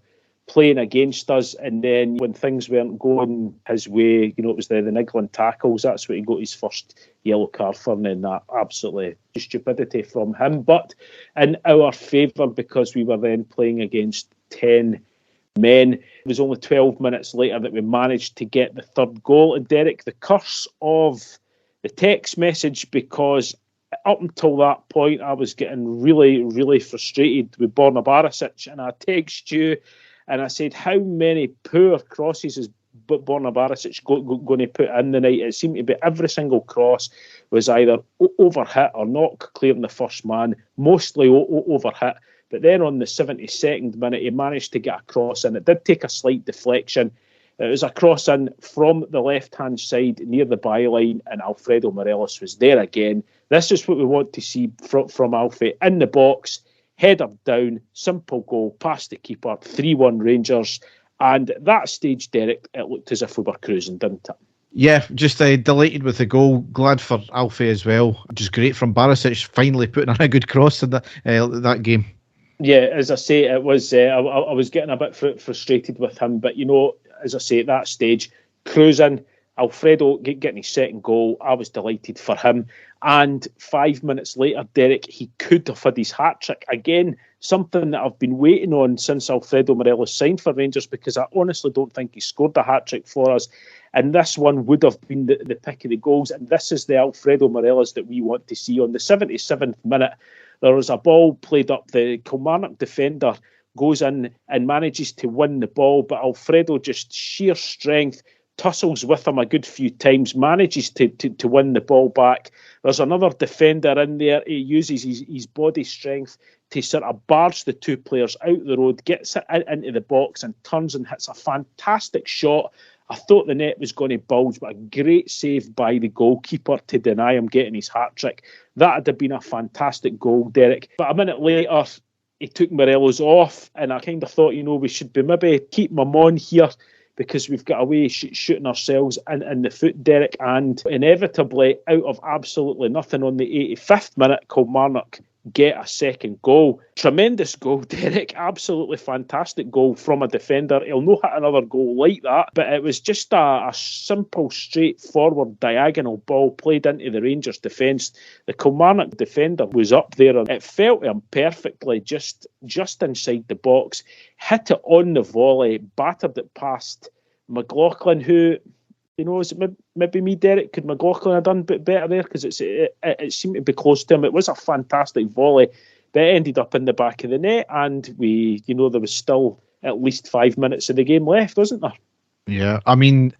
playing against us. And then when things weren't going his way, it was the niggling tackles. That's what he got his first yellow card for, and then that absolutely stupidity from him. But in our favour, because we were then playing against 10 men. It was only 12 minutes later that we managed to get the third goal. And Derek, the curse of the text message, because up until that point I was getting really, really frustrated with Borna Barisic, and I text you and I said, how many poor crosses is Borna Barisic going to put in the night? It seemed to be every single cross was either overhit or not clearing the first man, mostly overhit. But then on the 72nd minute, he managed to get a cross in. It did take a slight deflection. It was a cross in from the left-hand side near the byline, and Alfredo Morelos was there again. This is what we want to see from Alfie. In the box, header down, simple goal, past the keeper, 3-1 Rangers. And at that stage, Derek, it looked as if we were cruising, didn't it? Yeah, just delighted with the goal. Glad for Alfie as well. Just great from Barisic, finally putting in a good cross in that game. Yeah, as I say, it was. I was getting a bit frustrated with him, but as I say, at that stage, cruising. Alfredo getting his second goal, I was delighted for him. And 5 minutes later, Derek, he could have had his hat-trick. Again, something that I've been waiting on since Alfredo Morelos signed for Rangers, because I honestly don't think he scored a hat-trick for us. And this one would have been the pick of the goals. And this is the Alfredo Morelos that we want to see. On the 77th minute, there was a ball played up. The Kilmarnock defender goes in and manages to win the ball, but Alfredo, just sheer strength, tussles with him a good few times, manages to win the ball back. There's another defender in there. He uses his body strength to sort of barge the two players out the road, gets it into the box and turns and hits a fantastic shot. I thought the net was going to bulge, but a great save by the goalkeeper to deny him getting his hat-trick. That would have been a fantastic goal, Derek. But a minute later, he took Morelos off, and I kind of thought, we should be maybe keeping him on here, because we've got away shooting ourselves in the foot, Derek. And inevitably, out of absolutely nothing, on the 85th minute, Kilmarnock get a second goal. Tremendous goal, Derek. Absolutely fantastic goal from a defender. He'll not hit another goal like that, but it was just a simple, straightforward, diagonal ball played into the Rangers defence. The Kilmarnock defender was up there, and it fell to him perfectly, just inside the box. Hit it on the volley, battered it past McLaughlin, who... is it maybe me, Derek? Could McLaughlin have done a bit better there? Because it seemed to be close to him. It was a fantastic volley, but it ended up in the back of the net, and there was still at least 5 minutes of the game left, wasn't there? Yeah, I mean,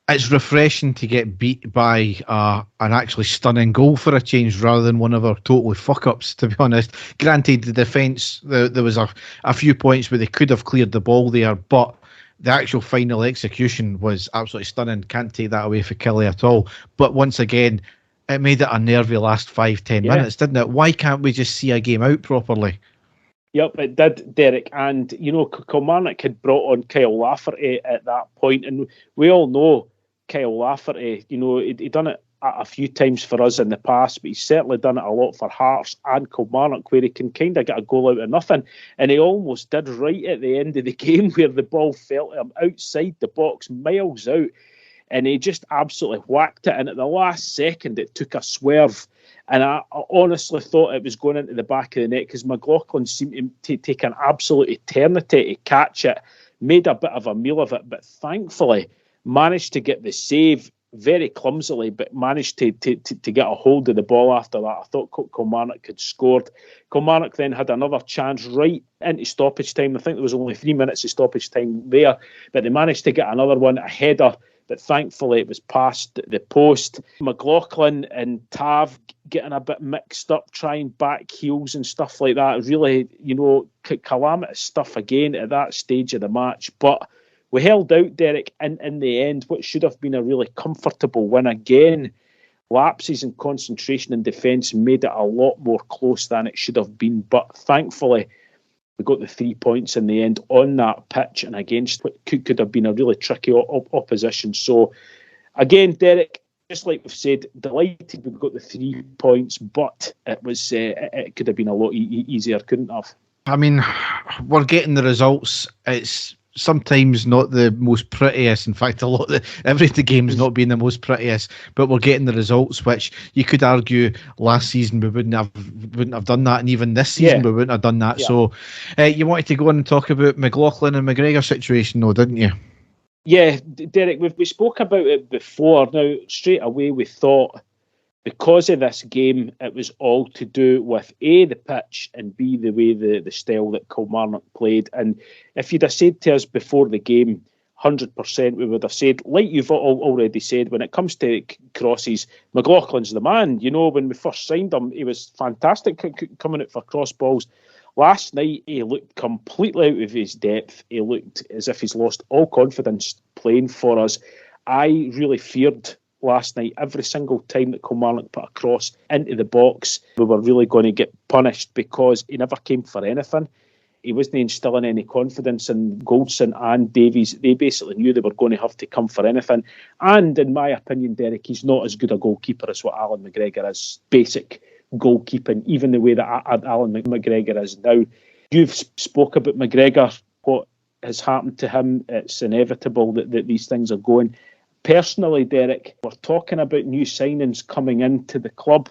it's refreshing to get beat by an actually stunning goal for a change, rather than one of our totally fuck-ups, to be honest. Granted, the defence, there was a few points where they could have cleared the ball there, but the actual final execution was absolutely stunning. Can't take that away for Kelly at all. But once again, it made it a nervy last 5-10 minutes, didn't it? Why can't we just see a game out properly? Yep, it did, Derek. And, Kilmarnock had brought on Kyle Lafferty at that point. And we all know Kyle Lafferty, he'd done it a few times for us in the past, but he's certainly done it a lot for Hearts and Kilmarnock, where he can kind of get a goal out of nothing. And he almost did right at the end of the game, where the ball fell to him outside the box, miles out, and he just absolutely whacked it. And at the last second, it took a swerve. And I honestly thought it was going into the back of the net, because McLaughlin seemed to take an absolute eternity to catch it, made a bit of a meal of it, but thankfully managed to get the save very clumsily, but managed to get a hold of the ball after that. I thought Kilmarnock had scored. Kilmarnock then had another chance right into stoppage time. I think there was only 3 minutes of stoppage time there, but they managed to get another one, a header, but thankfully it was past the post. McLaughlin and Tav getting a bit mixed up, trying back heels and stuff like that. Really, calamitous stuff again at that stage of the match. But we held out, Derek, in the end, what should have been a really comfortable win. Again, lapses in concentration and defence made it a lot more close than it should have been. But thankfully, we got the 3 points in the end on that pitch and against what could have been a really tricky opposition. So, again, Derek, just like we've said, delighted we got the 3 points, but it could have been a lot easier, couldn't it have? I mean, we're getting the results. It's sometimes not the most prettiest. In fact, every game's not been the most prettiest, but we're getting the results, which you could argue last season we wouldn't have done that, and even this season we wouldn't have done that. Yeah. So you wanted to go on and talk about McLaughlin and McGregor situation, though, didn't you? Yeah, Derek, we spoke about it before. Now, straight away we thought, because of this game, it was all to do with A, the pitch, and B, the way the style that Kilmarnock played. And if you'd have said to us before the game, 100%, we would have said, like you've already said, when it comes to crosses, McLaughlin's the man. You know, when we first signed him, he was fantastic coming out for cross balls. Last night, he looked completely out of his depth. He looked as if he's lost all confidence playing for us. I really feared last night, every single time that Kilmarnock put a cross into the box, we were really going to get punished, because he never came for anything. He wasn't instilling any confidence, and Goldson and Davies, they basically knew they were going to have to come for anything. And in my opinion, Derek, he's not as good a goalkeeper as what Alan McGregor is. Basic goalkeeping, even the way that Alan McGregor is now. You've spoke about McGregor, what has happened to him. It's inevitable that these things are going. Personally, Derek, we're talking about new signings coming into the club.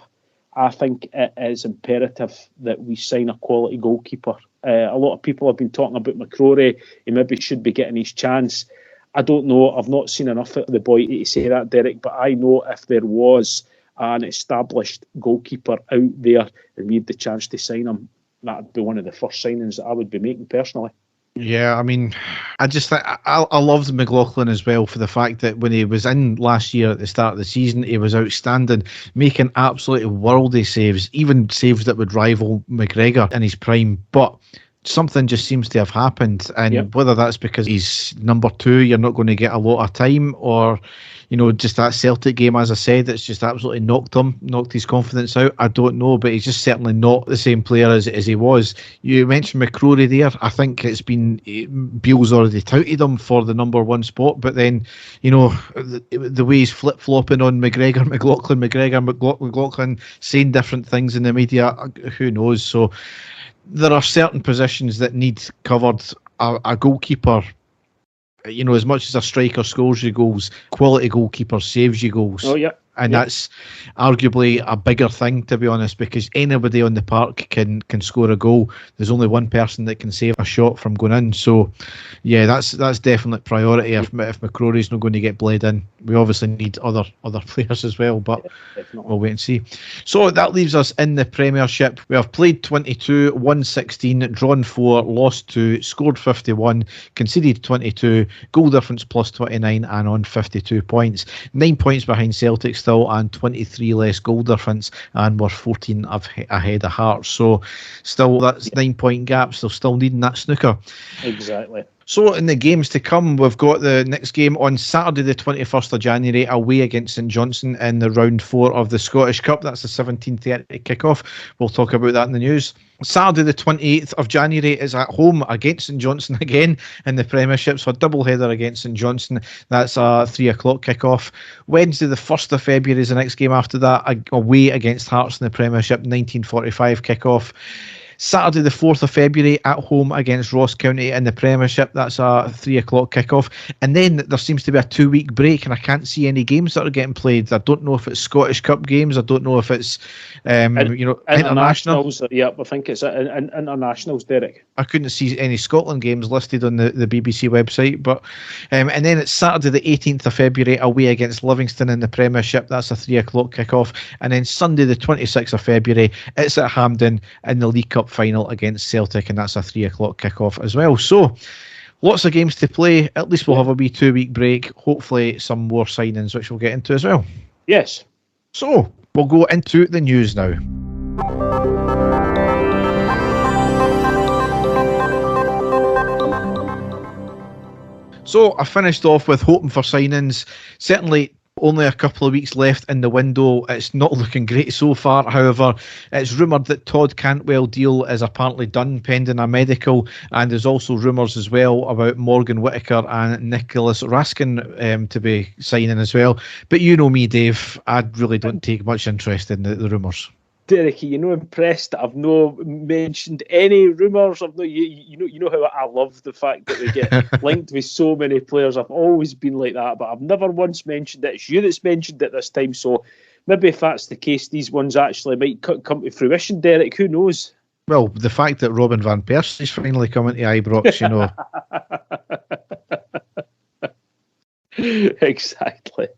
I think it is imperative that we sign a quality goalkeeper. A lot of people have been talking about McCrory. He maybe should be getting his chance. I don't know. I've not seen enough of the boy to say that, Derek, but I know if there was an established goalkeeper out there and we had the chance to sign him, that would be one of the first signings that I would be making personally. Yeah, I mean, I just think I loved McLaughlin as well, for the fact that when he was in last year at the start of the season, he was outstanding, making absolutely worldy saves, even saves that would rival McGregor in his prime. But something just seems to have happened, and whether that's because he's number 2, you're not going to get a lot of time, or just that Celtic game, as I said, it's just absolutely knocked his confidence out. I don't know, but he's just certainly not the same player as he was. You mentioned McCrory there. I think it's been, Beale's already touted him for the number 1 spot, but then, the way he's flip-flopping on McGregor, McLaughlin, saying different things in the media, who knows? So there are certain positions that need covered. A goalkeeper, as much as a striker scores you goals, quality goalkeeper saves you goals. Oh, yeah. And that's arguably a bigger thing, to be honest, because anybody on the park can score a goal. There's only one person that can save a shot from going in. So, yeah, that's definite priority. If McCrory's not going to get bled in, we obviously need other players as well, but we'll wait and see. So that leaves us in the Premiership. We have played 22, won 16, drawn 4, lost 2, scored 51, conceded 22, goal difference plus 29, and on 52 points. 9 points behind Celtic still, and 23 less goal difference, and we're 14 ahead of Hearts. So still, that's 9-point gap, so still needing that snooker. Exactly. So in the games to come, we've got the next game on Saturday the 21st of January away against St Johnstone in the round 4 of the Scottish Cup. That's the 17:30 kick-off. We'll talk about that in the news. Saturday the 28th of January is at home against St Johnstone again in the Premiership, so a double header against St Johnstone. That's a 3 o'clock kick-off. Wednesday the 1st of February is the next game after that, away against Hearts in the Premiership, 19:45 kick-off. Saturday the 4th of February at home against Ross County in the Premiership. That's a 3 o'clock kickoff. And then there seems to be a 2-week break, and I can't see any games that are getting played. I don't know if it's Scottish Cup games. I don't know if it's international. Yeah, I think it's internationals, Derek. I couldn't see any Scotland games listed on the BBC website. But and then it's Saturday the 18th of February away against Livingston in the Premiership. That's a 3 o'clock kickoff. And then Sunday the 26th of February, it's at Hampden in the League Cup final against Celtic, and that's a 3 o'clock kickoff as well. So lots of games to play. At least we'll have a wee 2-week break. Hopefully some more signings, which we'll get into as well. Yes. So we'll go into the news now. So I finished off with hoping for signings. Certainly Only a couple of weeks left in the window. It's not looking great so far. However, it's rumoured that Todd Cantwell deal is apparently done pending a medical, and there's also rumours as well about Morgan Whittaker and Nicholas Raskin to be signing as well. But you know me, Dave, I really don't take much interest in the rumours. Derek, you're not impressed that I've not mentioned any rumours. I've not, you know how I love the fact that we get linked with so many players. I've always been like that, but I've never once mentioned it. It's you that's mentioned it this time, so maybe if that's the case, these ones actually might come to fruition, Derek. Who knows? Well, the fact that Robin van Persie's finally coming to Ibrox, you know. Exactly.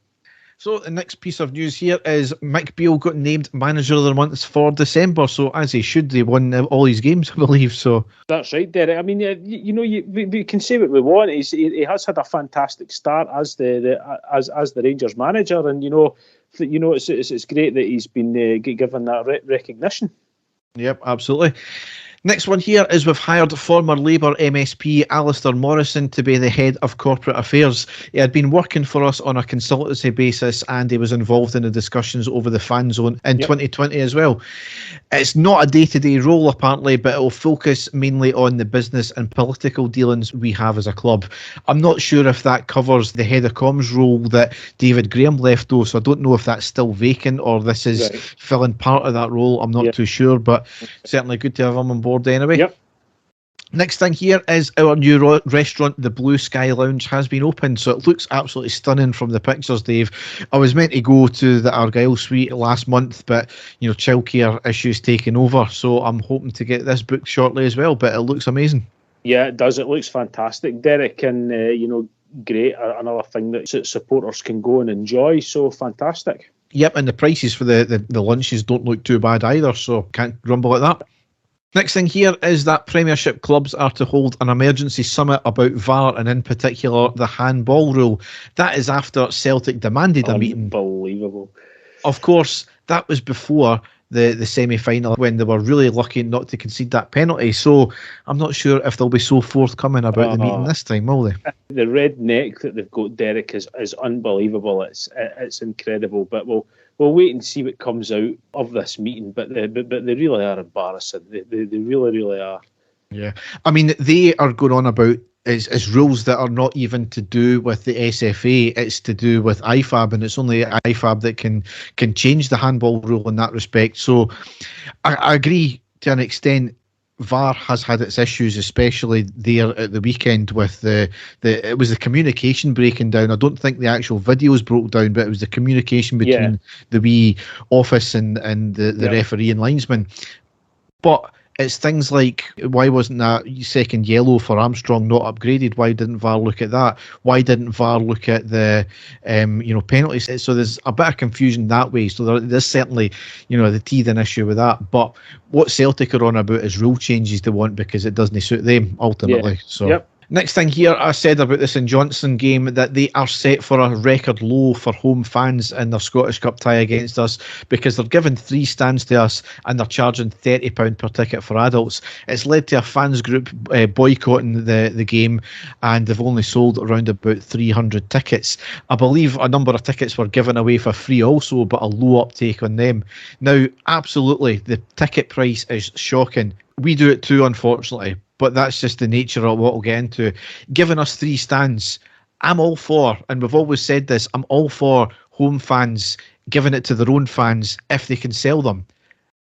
So the next piece of news here is Mick Beale got named Manager of the Month for December. So as he should, they won all his games, I believe. So that's right, Derek. I mean, we can say what we want. He has had a fantastic start as the Rangers manager, and it's great that he's been given that recognition. Yep, absolutely. Next one here is we've hired former Labour MSP Alistair Morrison to be the head of corporate affairs. He had been working for us on a consultancy basis, and he was involved in the discussions over the fan zone in 2020 as well. It's not a day-to-day role apparently, but it will focus mainly on the business and political dealings we have as a club. I'm not sure if that covers the head of comms role that David Graham left though, so I don't know if that's still vacant or this is filling part of that role. I'm not too sure, but certainly good to have him on board anyway. Yep. Next thing here is our new restaurant, the Blue Sky Lounge, has been opened, so it looks absolutely stunning from the pictures, Dave. I was meant to go to the Argyle Suite last month, but childcare issues taking over, so I'm hoping to get this booked shortly as well, but it looks amazing. Yeah, it does. It looks fantastic, Derek, and great. Another thing that supporters can go and enjoy, so fantastic. Yep, and the prices for the lunches don't look too bad either, so can't grumble at that. Next thing here is that Premiership clubs are to hold an emergency summit about VAR and in particular the handball rule. That is after Celtic demanded a meeting. Unbelievable. Of course, that was before the semi-final when they were really lucky not to concede that penalty. So I'm not sure if they'll be so forthcoming about the meeting this time, will they? The red neck that they've got, Derek, is unbelievable. It's incredible. But we'll wait and see what comes out of this meeting. But they really are embarrassing. They really, really are. Yeah. I mean, they are going on about is rules that are not even to do with the SFA, it's to do with IFAB, and it's only IFAB that can change the handball rule in that respect. So I agree to an extent. VAR has had its issues, especially there at the weekend with it was the communication breaking down. I don't think the actual videos broke down, but it was the communication between the wee office and the referee and linesman. But it's things like, why wasn't that second yellow for Armstrong not upgraded? Why didn't VAR look at that? Why didn't VAR look at the penalties? So there's a bit of confusion that way. So there's certainly the teething issue with that. But what Celtic are on about is rule changes they want because it doesn't suit them ultimately. So. Yep. Next thing here, I said about the St Johnstone game that they are set for a record low for home fans in their Scottish Cup tie against us because they're giving 3 stands to us and they're charging £30 per ticket for adults. It's led to a fans group boycotting the game, and they've only sold around about 300 tickets. I believe a number of tickets were given away for free also, but a low uptake on them. Now, absolutely, the ticket price is shocking. We do it too, unfortunately. But that's just the nature of what we'll get into. Giving us 3 stands, I'm all for, and we've always said this, I'm all for home fans giving it to their own fans if they can sell them.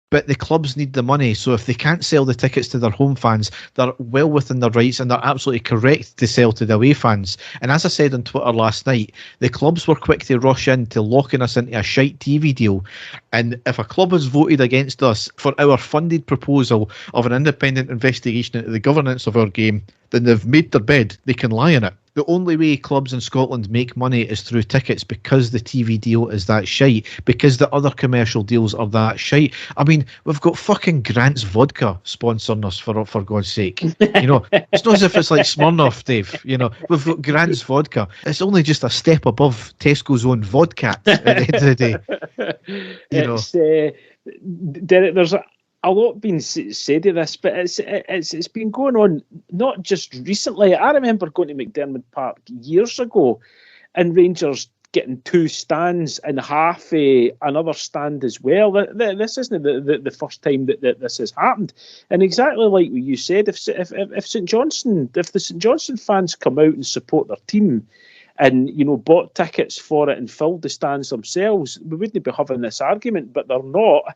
But the clubs need the money, so if they can't sell the tickets to their home fans, they're well within their rights and they're absolutely correct to sell to the away fans. And as I said on Twitter last night, the clubs were quick to rush into locking us into a shite TV deal. And if a club has voted against us for our funded proposal of an independent investigation into the governance of our game, then they've made their bed, they can lie in it. The only way clubs in Scotland make money is through tickets because the TV deal is that shite, because the other commercial deals are that shite. I mean, we've got fucking Grant's Vodka sponsoring us, for God's sake. It's not as if it's like Smirnoff, Dave. We've got Grant's Vodka. It's only just a step above Tesco's own vodka at the end of the day. Derek, there's a lot being said of this, but it's been going on not just recently. I remember going to McDermott Park years ago, and Rangers getting 2 stands and half another stand as well. This isn't the first time that this has happened. And exactly like what you said, if the St Johnstone fans come out and support their team and, you know, bought tickets for it and filled the stands themselves, we wouldn't be having this argument, but they're not.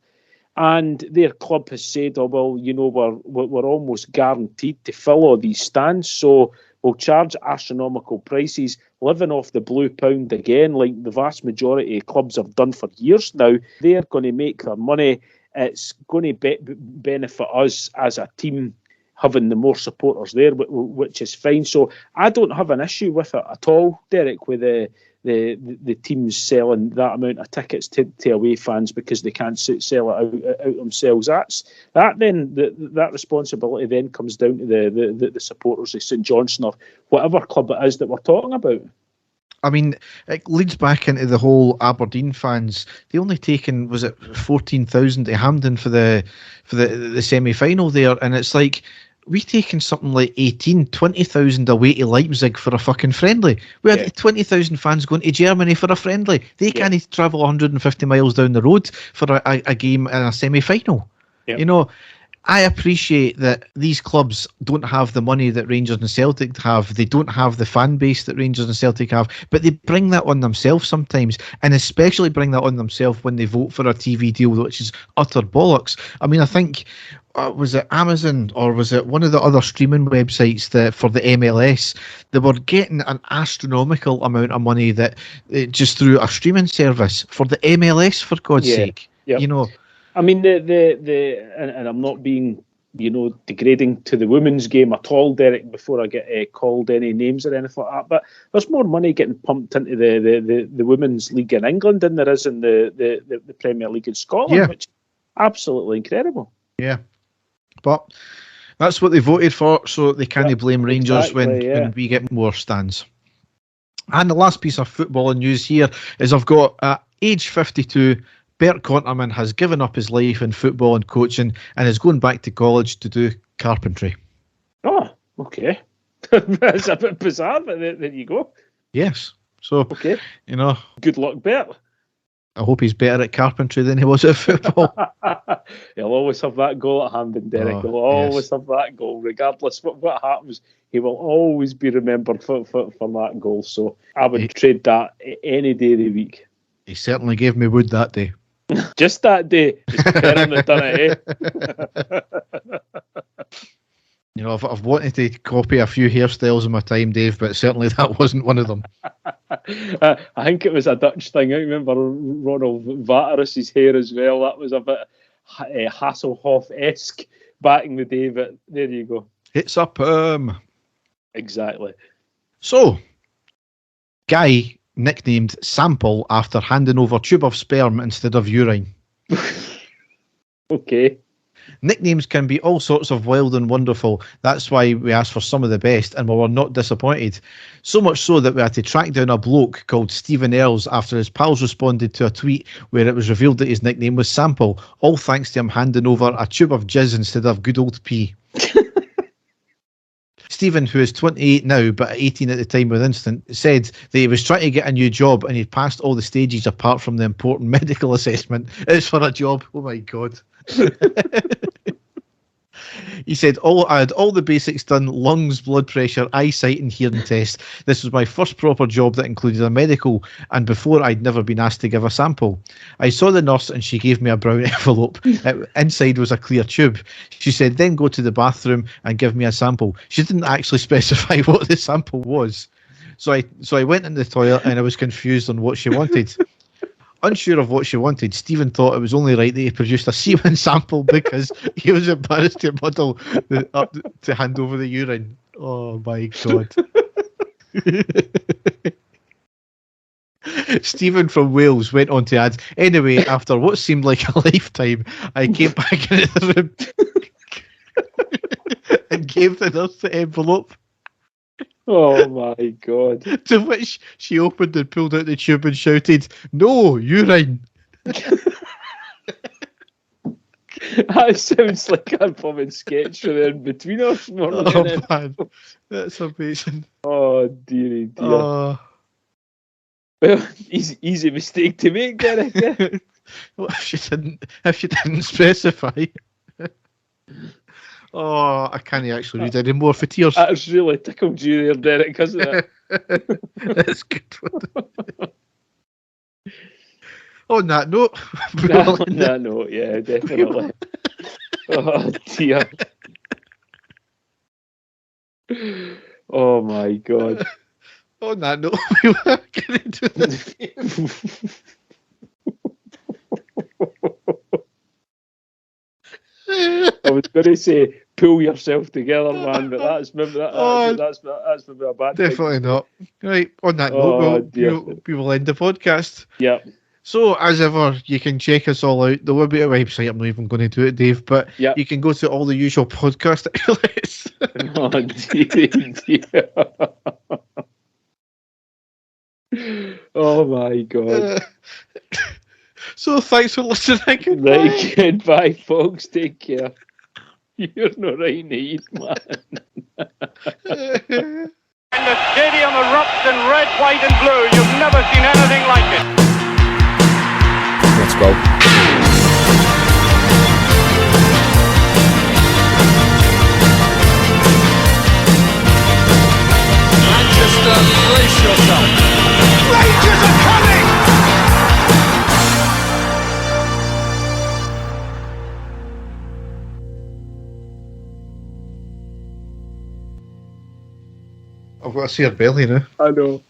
And their club has said, oh, well, you know, we're almost guaranteed to fill all these stands, so we'll charge astronomical prices, living off the blue pound again, like the vast majority of clubs have done for years now. They're going to make their money. It's going to benefit us as a team having the more supporters there, which is fine. So I don't have an issue with it at all, Derek, with the teams selling that amount of tickets to away fans because they can't sell it out themselves. That responsibility then comes down to the supporters of St Johnstone or whatever club it is that we're talking about. I mean, it leads back into the whole Aberdeen fans. They only taken, was it 14,000 to Hampden for the semi-final there, and it's like, we taken something like 20,000 away to Leipzig for a fucking friendly. We had 20,000 fans going to Germany for a friendly. They can't travel 150 miles down the road for a game in a semi-final. You know, I appreciate that these clubs don't have the money that Rangers and Celtic have. They don't have the fan base that Rangers and Celtic have, but they bring that on themselves sometimes, and especially bring that on themselves when they vote for a TV deal, which is utter bollocks. I mean, I think, was it Amazon or was it one of the other streaming websites that for the MLS, they were getting an astronomical amount of money that just through a streaming service for the MLS, for God's sake. You know, I mean, and I'm not being, you know, degrading to the women's game at all, Derek, before I get called any names or anything like that, but there's more money getting pumped into the women's league in England than there is in the Premier League in Scotland, which is absolutely incredible. Yeah. But that's what they voted for, so they can't blame Rangers when we get more stands. And the last piece of footballing news here is I've got, at age 52, Bert Conterman has given up his life in football and coaching and is going back to college to do carpentry. Oh, okay. That's a bit bizarre, but there you go. Yes. So, okay. You know. Good luck, Bert. I hope he's better at carpentry than he was at football. He'll always have that goal at hand, and Derek. He'll always have that goal, regardless what happens. He will always be remembered for that goal. So I would trade that any day of the week. He certainly gave me wood that day. Just that day. He's preparing to done it, You know, I've wanted to copy a few hairstyles in my time, Dave, but certainly that wasn't one of them. I think it was a Dutch thing. I remember Ronald Vateris's hair as well. That was a bit Hasselhoff-esque back in the day, but there you go. It's a perm. Exactly. So, Guy nicknamed Sample after handing over tube of sperm instead of urine. Okay. Nicknames can be all sorts of wild and wonderful. That's why we asked for some of the best, and we were not disappointed. So much so that we had to track down a bloke called Stephen Earls after his pals responded to a tweet where it was revealed that his nickname was Sample, all thanks to him handing over a tube of jizz instead of good old pee. Stephen, who is 28 now, but 18 at the time with Instant, said that he was trying to get a new job and he'd passed all the stages apart from the important medical assessment. It's for a job. Oh my God. He said, I had all the basics done: lungs, blood pressure, eyesight and hearing tests. This was my first proper job that included a medical, and before I'd never been asked to give a sample. I saw the nurse and she gave me a brown envelope. Inside was a clear tube. She said, then go to the bathroom and give me a sample. She didn't actually specify what the sample was. So I went in the toilet and I was confused on what she wanted. Unsure of what she wanted, Stephen thought it was only right that he produced a semen sample because he was embarrassed to muddle to hand over the urine. Oh my God. Stephen from Wales went on to add, anyway, after what seemed like a lifetime, I came back into the room and gave the nurse the envelope. Oh my God. To which she opened and pulled out the tube and shouted, no, urine. That sounds like a fucking sketch for the In-Betweeners more than anything. Man, that's amazing. Oh dearie dear. Well, easy mistake to make, Derek. Yeah. What if you didn't specify? Oh, I can't actually read any more for tears. That's really tickled you there, Derek, hasn't it? That's good. On that note, On that note, yeah, definitely. Oh dear. Oh my God. On that note, we will get into the game. I was going to say, pull yourself together, man, but that's maybe a bad Definitely thing. not. Right, on that Oh, note, we will end the podcast. Yep. So, as ever, you can check us all out. There will be a website. I'm not even going to do it, Dave, but Yep. you can go to all the usual podcast outlets. Oh, dear. Oh, my God. So, thanks for listening. Goodbye. Right, goodbye, folks. Take care. You're not right in the heat, man. And the stadium erupts in red, white and blue. You've never seen anything like it. Let's go. Manchester, brace yourself. Rangers are coming! I've got to see her belly now. I know.